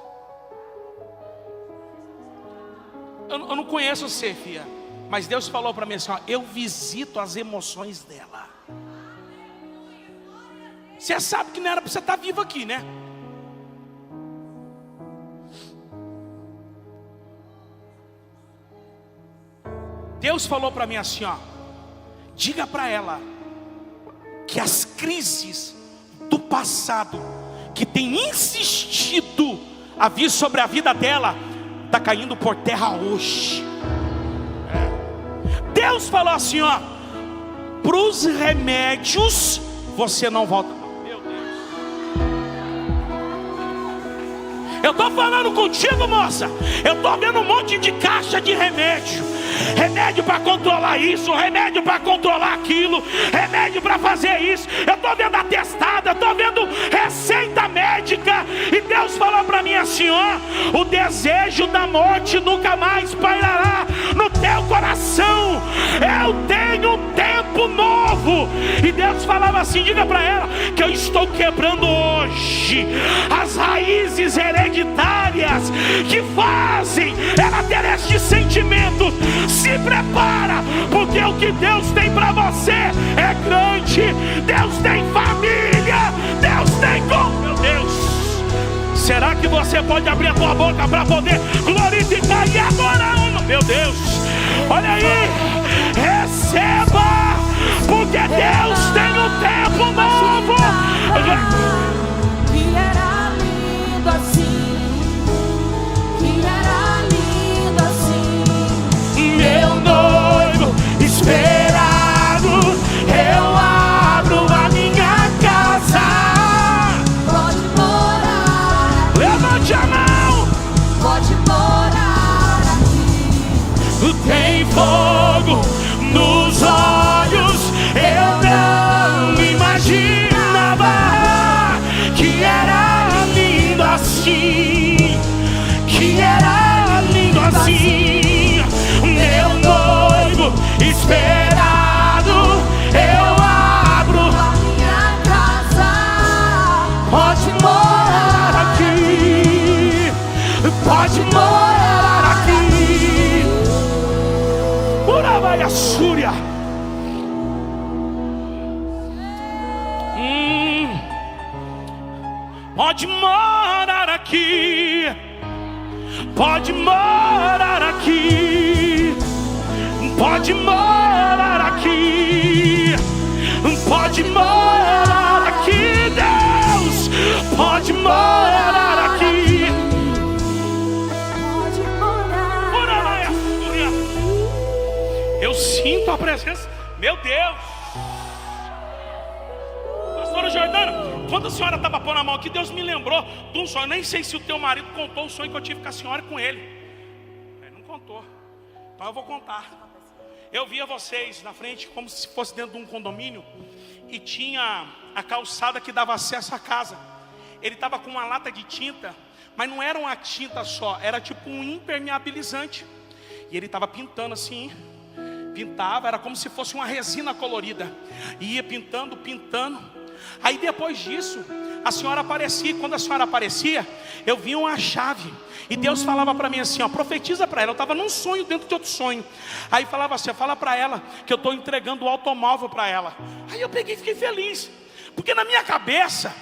Eu não conheço você, filha, mas Deus falou para mim assim, ó, eu visito as emoções dela. Você sabe que não era para você estar vivo aqui, né? Deus falou para mim assim, ó, diga para ela que as crises do passado que tem insistido a vir sobre a vida dela está caindo por terra hoje. Deus falou assim, ó, para os remédios você não volta. Meu Deus. Eu estou falando contigo, moça. Eu estou vendo um monte de caixa de remédio. Remédio para controlar isso, remédio para controlar aquilo, remédio para fazer isso. Eu estou vendo atestado, eu estou vendo receita médica. E Deus falou para mim assim, ó, o desejo da morte nunca mais pairará no teu coração. Eu tenho um tempo novo. E Deus falava assim, diga para ela que eu estou quebrando hoje as raízes hereditárias que fazem ela ter este sentimento. Se prepara, porque o que Deus tem para você é grande. Deus tem família, Deus tem com... Meu Deus, será que você pode abrir a tua boca para poder glorificar e adorar? Meu Deus, olha aí, receba, porque Deus tem um tempo novo. Que era lindo assim, que era lindo assim. Meu noivo esperado, eu abro a minha casa. Pode morar, Levante a mão. pode morar aqui. Tem fogo nos olhos, eu não imaginava que era lindo assim, que era lindo assim. Meu noivo esperado, eu abro A minha casa pode morar aqui, pode morar aqui. Uravai Súria. Pode morar aqui, pode morar aqui, pode morar aqui, pode morar aqui, Deus, pode morar aqui. pode morar. Uravai Súria. Eu sinto a presença, meu Deus. Pastora Jordana, quando a senhora estava pondo a mão aqui, Deus me lembrou de um sonho. Eu nem sei se o teu marido contou o sonho que eu tive com a senhora e com ele. Ele não contou, então eu vou contar. Eu via vocês na frente como se fosse dentro de um condomínio, e tinha a calçada que dava acesso à casa. Ele estava com uma lata de tinta, mas não era uma tinta só, era tipo um impermeabilizante. E ele estava pintando assim, pintava, era como se fosse uma resina colorida. E ia pintando, pintando. Aí depois disso, a senhora aparecia. Quando a senhora aparecia, eu via uma chave. E Deus falava para mim assim, ó, profetiza para ela. Eu estava num sonho dentro de outro sonho. Aí falava assim, fala para ela que eu estou entregando o automóvel para ela. Aí eu peguei e fiquei feliz, porque na minha cabeça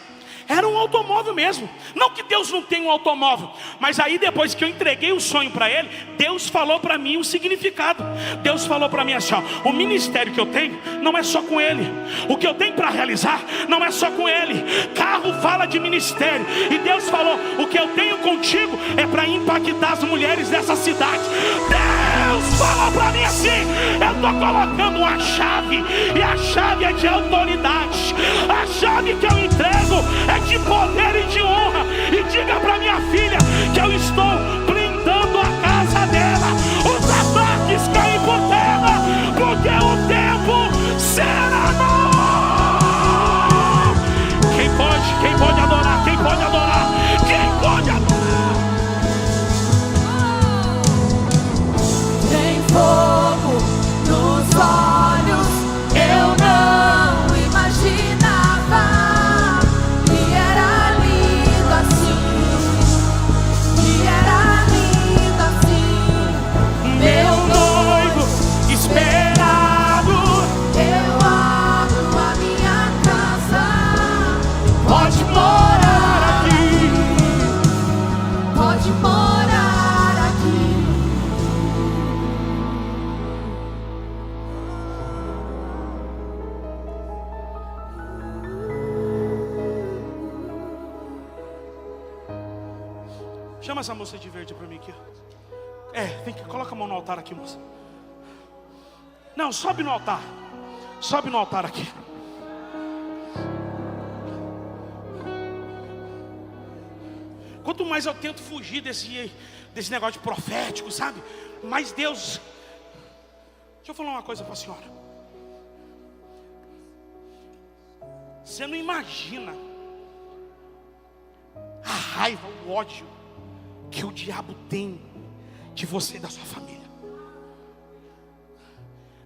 Era um automóvel mesmo. Não que Deus não tenha um automóvel, mas aí depois que eu entreguei o sonho para ele, Deus falou para mim o significado. Deus falou para mim assim, ó, o ministério que eu tenho não é só com ele. O que eu tenho para realizar não é só com ele. Carro fala de ministério. E Deus falou, o que eu tenho contigo é para impactar as mulheres dessa cidade. Deus falou para mim assim, eu estou colocando uma chave, e a chave é de autoridade. A chave que eu entrego é de poder e de honra. E diga para minha filha que eu estou blindando a casa dela. Os ataques caem por terra, porque o tempo será novo. Quem pode adorar? Quem pode adorar? Quem pode adorar? Tem fogo nos olhos, eu não imaginava que era lindo assim, que era lindo assim. Meu noivo esperado, Eu abro a minha casa, pode morar aqui. pode morar aqui. Chama essa moça de verde para mim aqui. Vem cá, coloca a mão no altar aqui, moça. Não, sobe no altar. Sobe no altar aqui. Quanto mais eu tento fugir desse negócio de profético, sabe? Mas Deus... Deixa eu falar uma coisa para a senhora. Você não imagina a raiva, o ódio que o diabo tem de você e da sua família.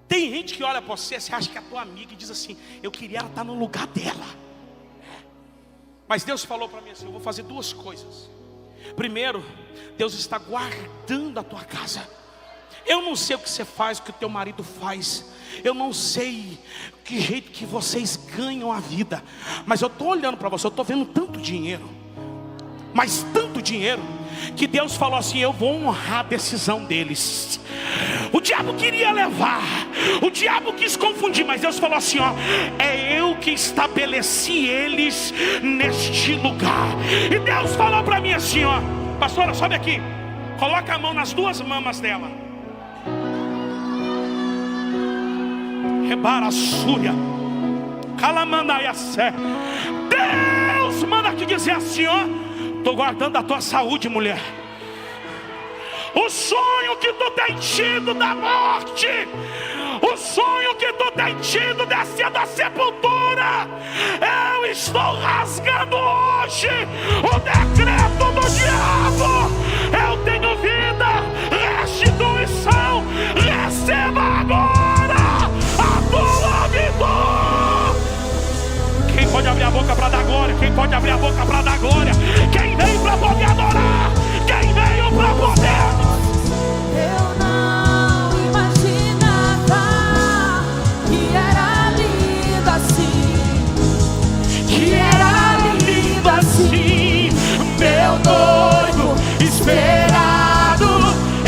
Tem gente que olha para você, você acha que é a tua amiga e diz assim, eu queria ela estar no lugar dela. Mas Deus falou para mim assim, eu vou fazer duas coisas. Primeiro, Deus está guardando a tua casa. Eu não sei o que você faz, o que o teu marido faz. Eu não sei que jeito que vocês ganham a vida. Mas eu estou olhando para você, eu estou vendo tanto dinheiro. Mas tanto dinheiro, que Deus falou assim, eu vou honrar a decisão deles. O diabo queria levar, o diabo quis confundir, mas Deus falou assim, ó, é eu que estabeleci eles neste lugar. E Deus falou para mim assim, ó, pastora, sobe aqui, coloca a mão nas duas mamas dela. Rebara súria, calamandaiassé. Deus manda aqui dizer assim, ó, estou guardando a tua saúde, mulher. O sonho que tu tem tido da morte, o sonho que tu tem tido descer da sepultura, eu estou rasgando hoje o decreto do diabo. Eu tenho vida, restituição, receba agora a tua vida. Quem pode abrir a boca para dar glória? Quem pode abrir a boca para dar glória? Quem veio para poder adorar? Quem veio para poder? Eu não imaginava que era lindo assim, que era lindo assim. Meu noivo esperado,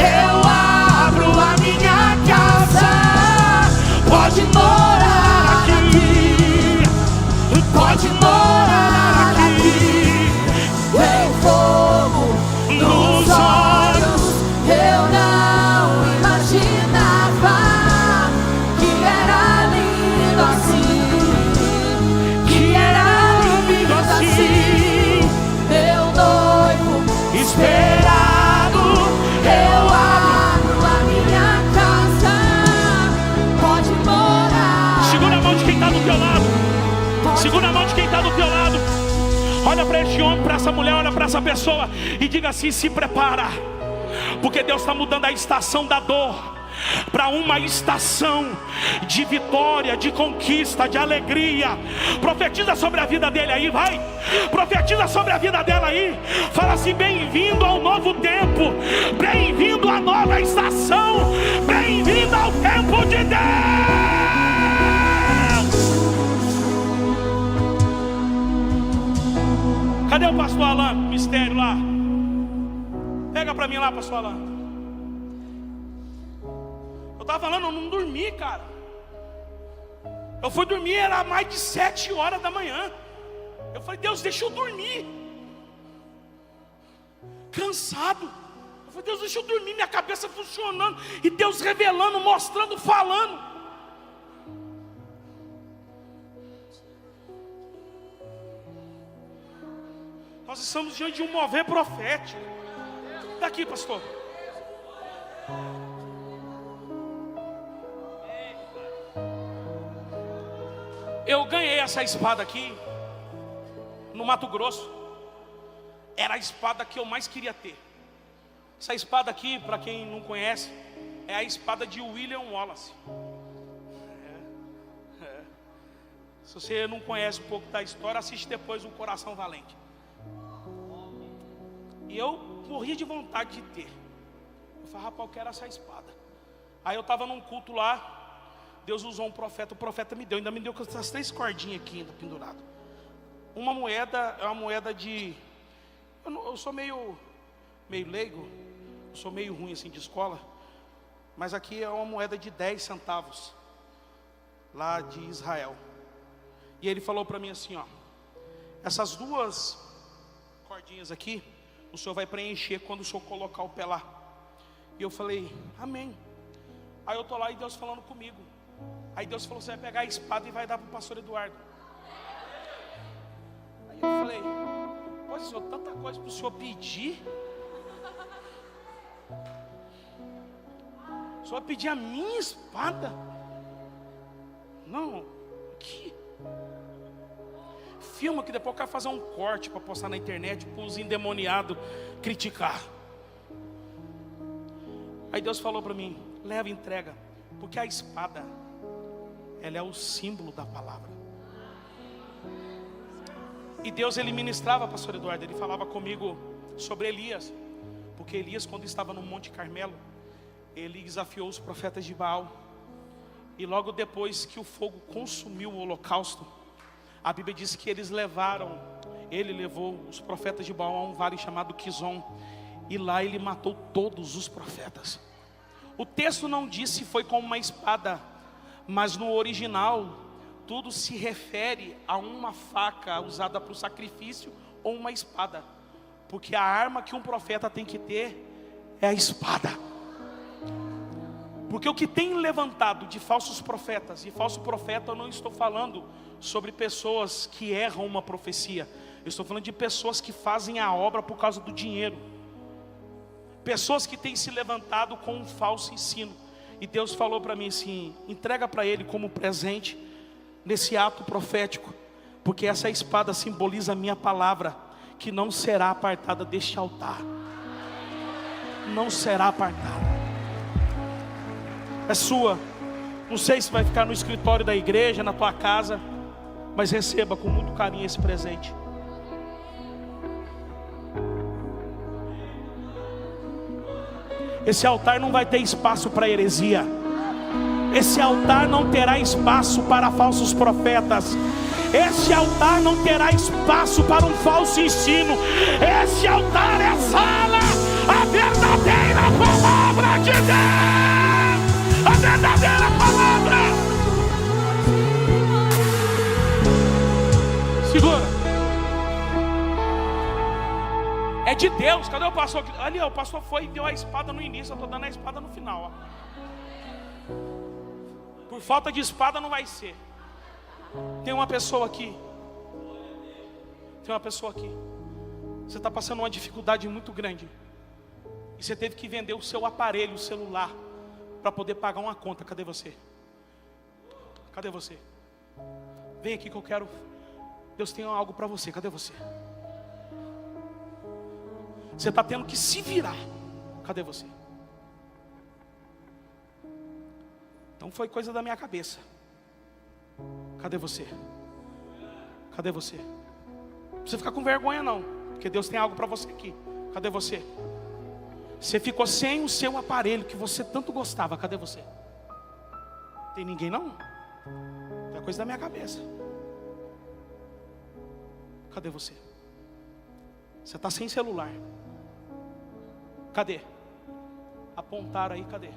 Eu abro a minha casa, pode morar aqui, pode morar aqui. Tem fogo nos olhos, eu não imaginava que era lindo assim, que era lindo assim. Meu noivo esperado, eu abro a minha casa, pode morar. segura a mão de quem está do teu lado. Segura a mão de quem está do teu lado. Olha para este homem, para essa mulher, olha para essa pessoa e diga assim, se prepara, porque Deus está mudando a estação da dor para uma estação de vitória, de conquista, de alegria. Profetiza sobre a vida dele aí, vai. Profetiza sobre a vida dela aí. Fala assim, bem-vindo ao novo tempo, bem-vindo à nova estação, bem-vindo ao tempo de Deus. pastor Alan, mistério lá. Pega pra mim lá, pastor Alan. Eu tava falando, eu não dormi, cara. Eu fui dormir, era mais de 7 horas da manhã. Eu falei, Deus, deixa eu dormir. Cansado. Eu falei, Deus, deixa eu dormir, minha cabeça funcionando. E Deus revelando, mostrando, falando. Nós estamos diante de um mover profético. Daqui, pastor. Eu ganhei essa espada aqui no Mato Grosso. Era a espada que eu mais queria ter. Essa espada aqui, para quem não conhece, é a espada de William Wallace. Se você não conhece um pouco da história, assiste depois o Coração Valente. E eu morria de vontade de ter. Eu falei, rapaz, eu quero essa espada. Aí eu estava num culto lá. Deus usou um profeta, o profeta me deu, ainda me deu com essas 3 cordinhas aqui ainda pendurado. Uma moeda é uma moeda de... Eu sou meio leigo, eu sou meio ruim assim de escola. Mas aqui é uma moeda de 10 centavos, lá de Israel. E ele falou para mim assim, ó, essas 2 cordinhas aqui, o senhor vai preencher quando o senhor colocar o pé lá. E eu falei, amém. Aí eu tô lá e Deus falando comigo. Aí Deus falou, você vai pegar a espada e vai dar para o pastor Eduardo. Aí eu falei, pois senhor, tanta coisa para o senhor pedir. O senhor vai pedir a minha espada? Não, que filma que depois eu quero fazer um corte para postar na internet para os endemoniados criticar. Aí Deus falou para mim, leva e entrega, porque a espada, ela é o símbolo da palavra. E Deus, ele ministrava, pastor Eduardo, ele falava comigo sobre Elias, porque Elias, quando estava no Monte Carmelo, ele desafiou os profetas de Baal. E logo depois que o fogo consumiu o holocausto, a Bíblia diz que ele levou os profetas de Baal a um vale chamado Quizon, e lá ele matou todos os profetas. O texto não diz se foi com uma espada, mas no original tudo se refere a uma faca usada para o sacrifício ou uma espada, porque a arma que um profeta tem que ter é a espada. Porque o que tem levantado de falsos profetas, e falso profeta eu não estou falando sobre pessoas que erram uma profecia, eu estou falando de pessoas que fazem a obra por causa do dinheiro, pessoas que têm se levantado com um falso ensino. E Deus falou para mim assim, entrega para ele como presente nesse ato profético, porque essa espada simboliza a minha palavra, que não será apartada deste altar. Não será apartada. É sua. Não sei se vai ficar no escritório da igreja, na tua casa, mas receba com muito carinho esse presente. Esse altar não vai ter espaço para heresia. Esse altar não terá espaço para falsos profetas. Esse altar não terá espaço para um falso ensino. Esse altar é a sala, a verdadeira palavra de Deus. A verdadeira palavra. Segura. É de Deus. Cadê o pastor? Ali, ó, o pastor foi e deu a espada no início. Eu estou dando a espada no final, ó. Por falta de espada não vai ser. Tem uma pessoa aqui. Tem uma pessoa aqui. Você está passando uma dificuldade muito grande. E você teve que vender o seu aparelho, o celular, para poder pagar uma conta. Cadê você? Cadê você? Vem aqui que eu quero. Deus tem algo para você. Cadê você? Você está tendo que se virar. Cadê você? Então foi coisa da minha cabeça. Cadê você? Cadê você? Não precisa ficar com vergonha não, porque Deus tem algo para você aqui. Cadê você? Você ficou sem o seu aparelho que você tanto gostava. Cadê você? Tem ninguém não? É coisa da minha cabeça. Cadê você? Você está sem celular. Cadê? Apontaram aí, cadê?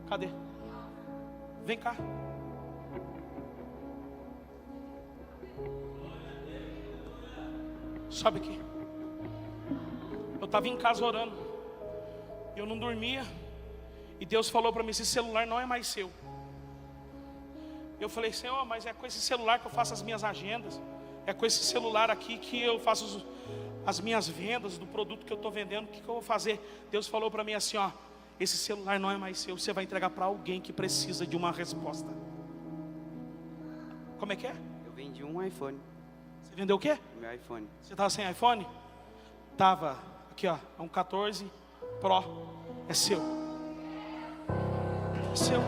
Cadê? Vem cá. Sobe aqui. Eu estava em casa orando. Eu não dormia. E Deus falou para mim, esse celular não é mais seu. Eu falei, Senhor, mas é com esse celular que eu faço as minhas agendas. É com esse celular aqui que eu faço as minhas vendas do produto que eu estou vendendo. O que eu vou fazer? Deus falou para mim assim, ó, esse celular não é mais seu. Você vai entregar para alguém que precisa de uma resposta. Como é que é? Eu vendi um iPhone. Você vendeu o quê? Meu iPhone. Você estava sem iPhone? Tava. Aqui ó, é um 14 Pro. É seu. É seu.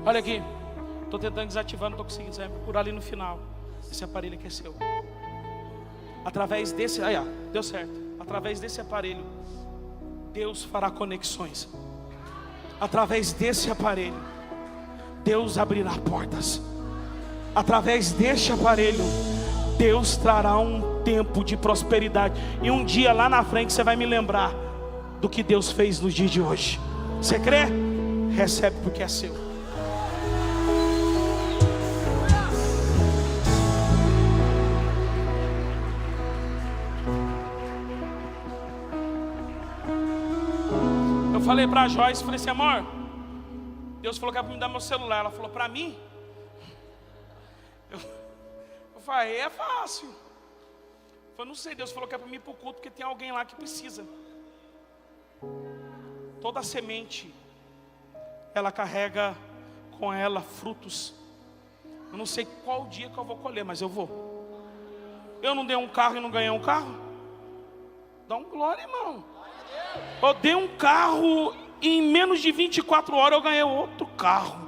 Olha aqui, estou tentando desativar, não estou conseguindo, você vai procurar ali no final. Esse aparelho aqui é seu. Através desse, aí ó, deu certo. Através desse aparelho, Deus fará conexões. Através desse aparelho, Deus abrirá portas. Através deste aparelho, Deus trará um tempo de prosperidade. E um dia lá na frente você vai me lembrar do que Deus fez no dia de hoje. Você crê? Recebe porque é seu. Eu falei para a Joyce, falei assim, amor, Deus falou que era para me dar meu celular. Ela falou, para mim? Eu falei, é fácil. Eu falei, não sei, Deus falou que é para mim ir para o culto, porque tem alguém lá que precisa. Toda semente, ela carrega com ela frutos. Eu não sei qual dia que eu vou colher, mas eu vou. Eu não dei um carro e não ganhei um carro? Dá um glória, irmão. Eu dei um carro e em menos de 24 horas eu ganhei outro carro.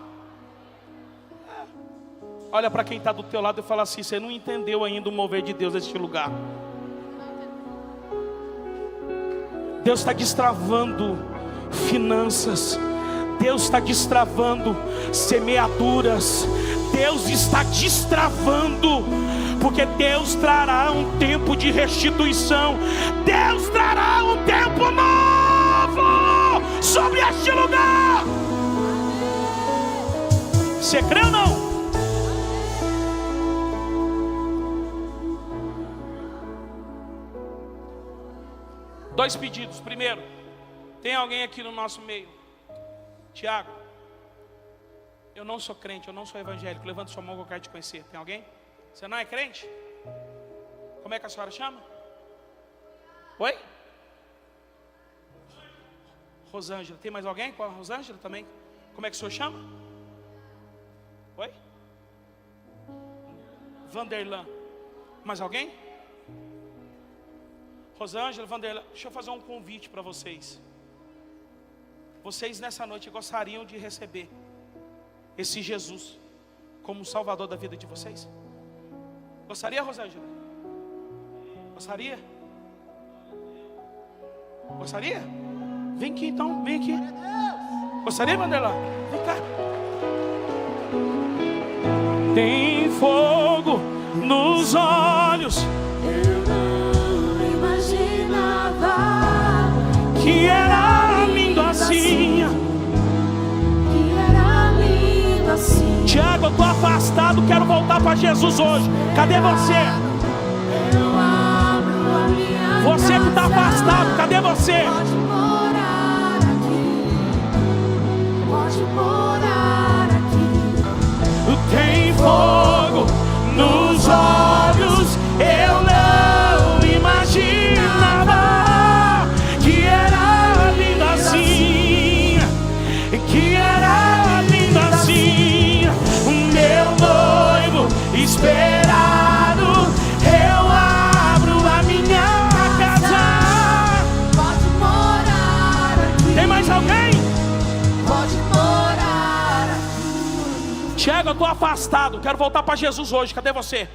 Olha para quem está do teu lado e fala assim, você não entendeu ainda o mover de Deus neste lugar. Deus está destravando finanças. Deus está destravando semeaduras. Deus está destravando, porque Deus trará um tempo de restituição. Deus trará um tempo novo sobre este lugar. Você crê ou não? Dois pedidos. Primeiro, tem alguém aqui no nosso meio? Tiago, eu não sou crente, eu não sou evangélico. Levanta sua mão que eu quero te conhecer. Tem alguém? Você não é crente? Como é que a senhora chama? Oi? Rosângela. Tem mais alguém com a Rosângela também? Como é que o senhor chama? Oi? Vanderlan. Mais alguém? Rosângela, Vanderlan. Deixa eu fazer um convite para vocês. Vocês nessa noite gostariam de receber esse Jesus como Salvador da vida de vocês? Gostaria, Rosângela? Gostaria? Gostaria? Vem aqui então, vem aqui. Gostaria, Vanderlan? Vem cá. Tem fogo nos olhos. Eu não imaginava que era lindo assim. que era lindo assim. Tiago, eu estou afastado, quero voltar para Jesus hoje. Cadê você? Eu abro a minha Você que está afastado, cadê você? Pode morar aqui. Pode morar aqui. Tem fogo nos olhos, eu não imaginava que era lindo assim, que era lindo assim. O meu noivo esperado, eu abro a minha casa. Pode morar aqui. Tem mais alguém? Pode morar aqui. Tiago, eu estou afastado, quero voltar para Jesus hoje. Cadê você?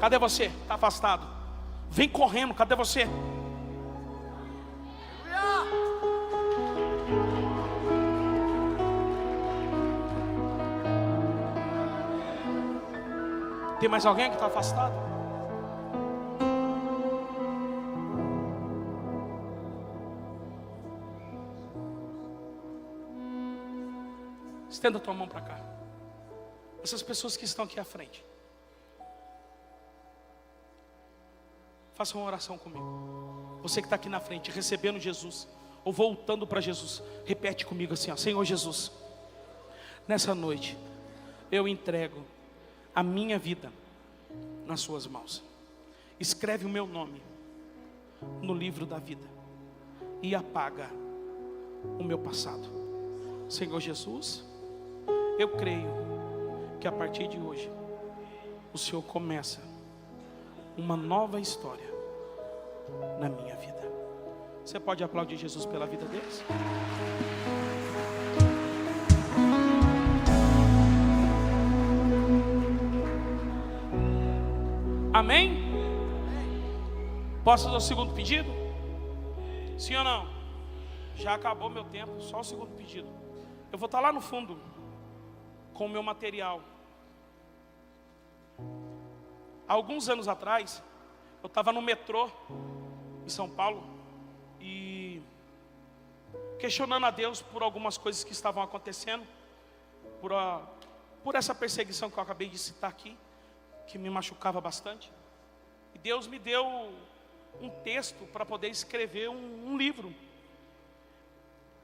Cadê você? Está afastado. Vem correndo, cadê você? Tem mais alguém que está afastado? Estenda tua mão para cá. Essas pessoas que estão aqui à frente, faça uma oração comigo. Você que está aqui na frente, recebendo Jesus, ou voltando para Jesus, repete comigo assim, ó: Senhor Jesus, nessa noite, eu entrego a minha vida nas suas mãos. Escreve o meu nome no livro da vida e apaga o meu passado. Senhor Jesus, eu creio que a partir de hoje o Senhor começa uma nova história na minha vida. Você pode aplaudir Jesus pela vida deles? Amém? Posso fazer o segundo pedido? Sim ou não? Já acabou meu tempo, só o segundo pedido. Eu vou estar lá no fundo com o meu material. Alguns anos atrás, eu estava no metrô em São Paulo e questionando a Deus por algumas coisas que estavam acontecendo, por essa perseguição que eu acabei de citar aqui, que me machucava bastante. E Deus me deu um texto para poder escrever um livro.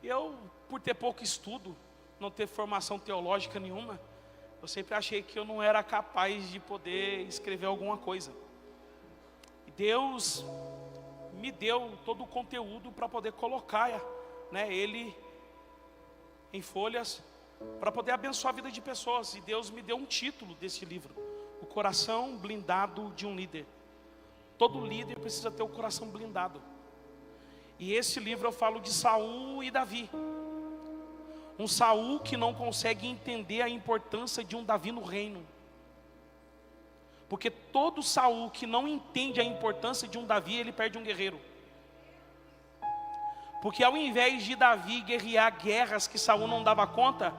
E eu, por ter pouco estudo, não ter formação teológica nenhuma, eu sempre achei que eu não era capaz de poder escrever alguma coisa. E Deus me deu todo o conteúdo para poder colocar, né, ele em folhas, para poder abençoar a vida de pessoas. E Deus me deu um título desse livro: O Coração Blindado de um Líder. Todo líder precisa ter o coração blindado. E esse livro eu falo de Saul e Davi. Um Saul que não consegue entender a importância de um Davi no reino. Porque todo Saul que não entende a importância de um Davi, ele perde um guerreiro. Porque ao invés de Davi guerrear guerras que Saul não dava conta,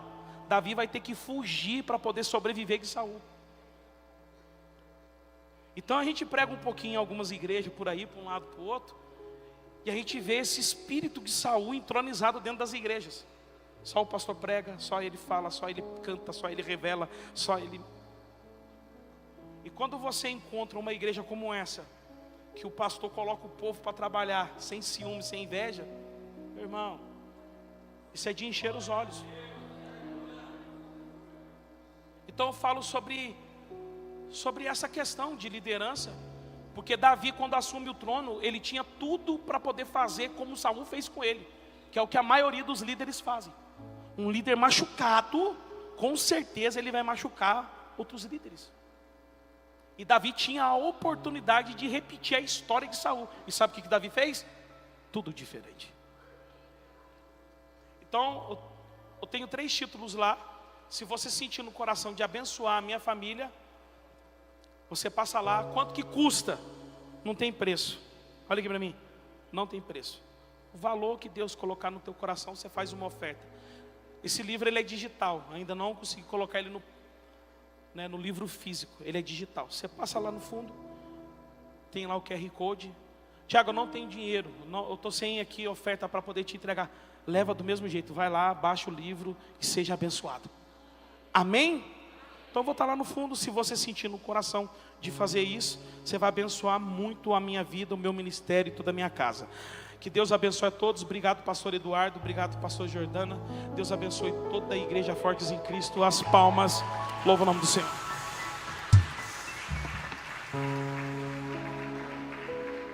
Davi vai ter que fugir para poder sobreviver de Saul. Então a gente prega um pouquinho em algumas igrejas por aí, para um lado para o outro, e a gente vê esse espírito de Saul entronizado dentro das igrejas. Só o pastor prega, só ele fala, só ele canta, só ele revela, só ele... E quando você encontra uma igreja como essa, que o pastor coloca o povo para trabalhar, sem ciúme, sem inveja, meu irmão, isso é de encher os olhos. Então eu falo sobre essa questão de liderança, porque Davi, quando assume o trono, ele tinha tudo para poder fazer como Saul fez com ele, que é o que a maioria dos líderes fazem. Um líder machucado, com certeza ele vai machucar outros líderes. E Davi tinha a oportunidade de repetir a história de Saul. E sabe o que Davi fez? Tudo diferente. Então, eu tenho 3 títulos lá. Se você sentir no coração de abençoar a minha família, você passa lá. Quanto que custa? Não tem preço. Olha aqui para mim. Não tem preço. O valor que Deus colocar no teu coração, você faz uma oferta. Esse livro ele é digital. Ainda não consegui colocar ele no livro físico. Ele é digital. Você passa lá no fundo, tem lá o QR Code. Tiago, eu não tenho dinheiro, eu estou sem aqui oferta para poder te entregar. Leva do mesmo jeito, vai lá, baixa o livro e seja abençoado. Amém? Então eu vou estar lá no fundo. Se você sentir no coração de fazer isso, você vai abençoar muito a minha vida, o meu ministério e toda a minha casa. Que Deus abençoe a todos. Obrigado, pastor Eduardo. Obrigado, pastor Jordana. Deus abençoe toda a igreja Fortes em Cristo. As palmas. Louva o nome do Senhor.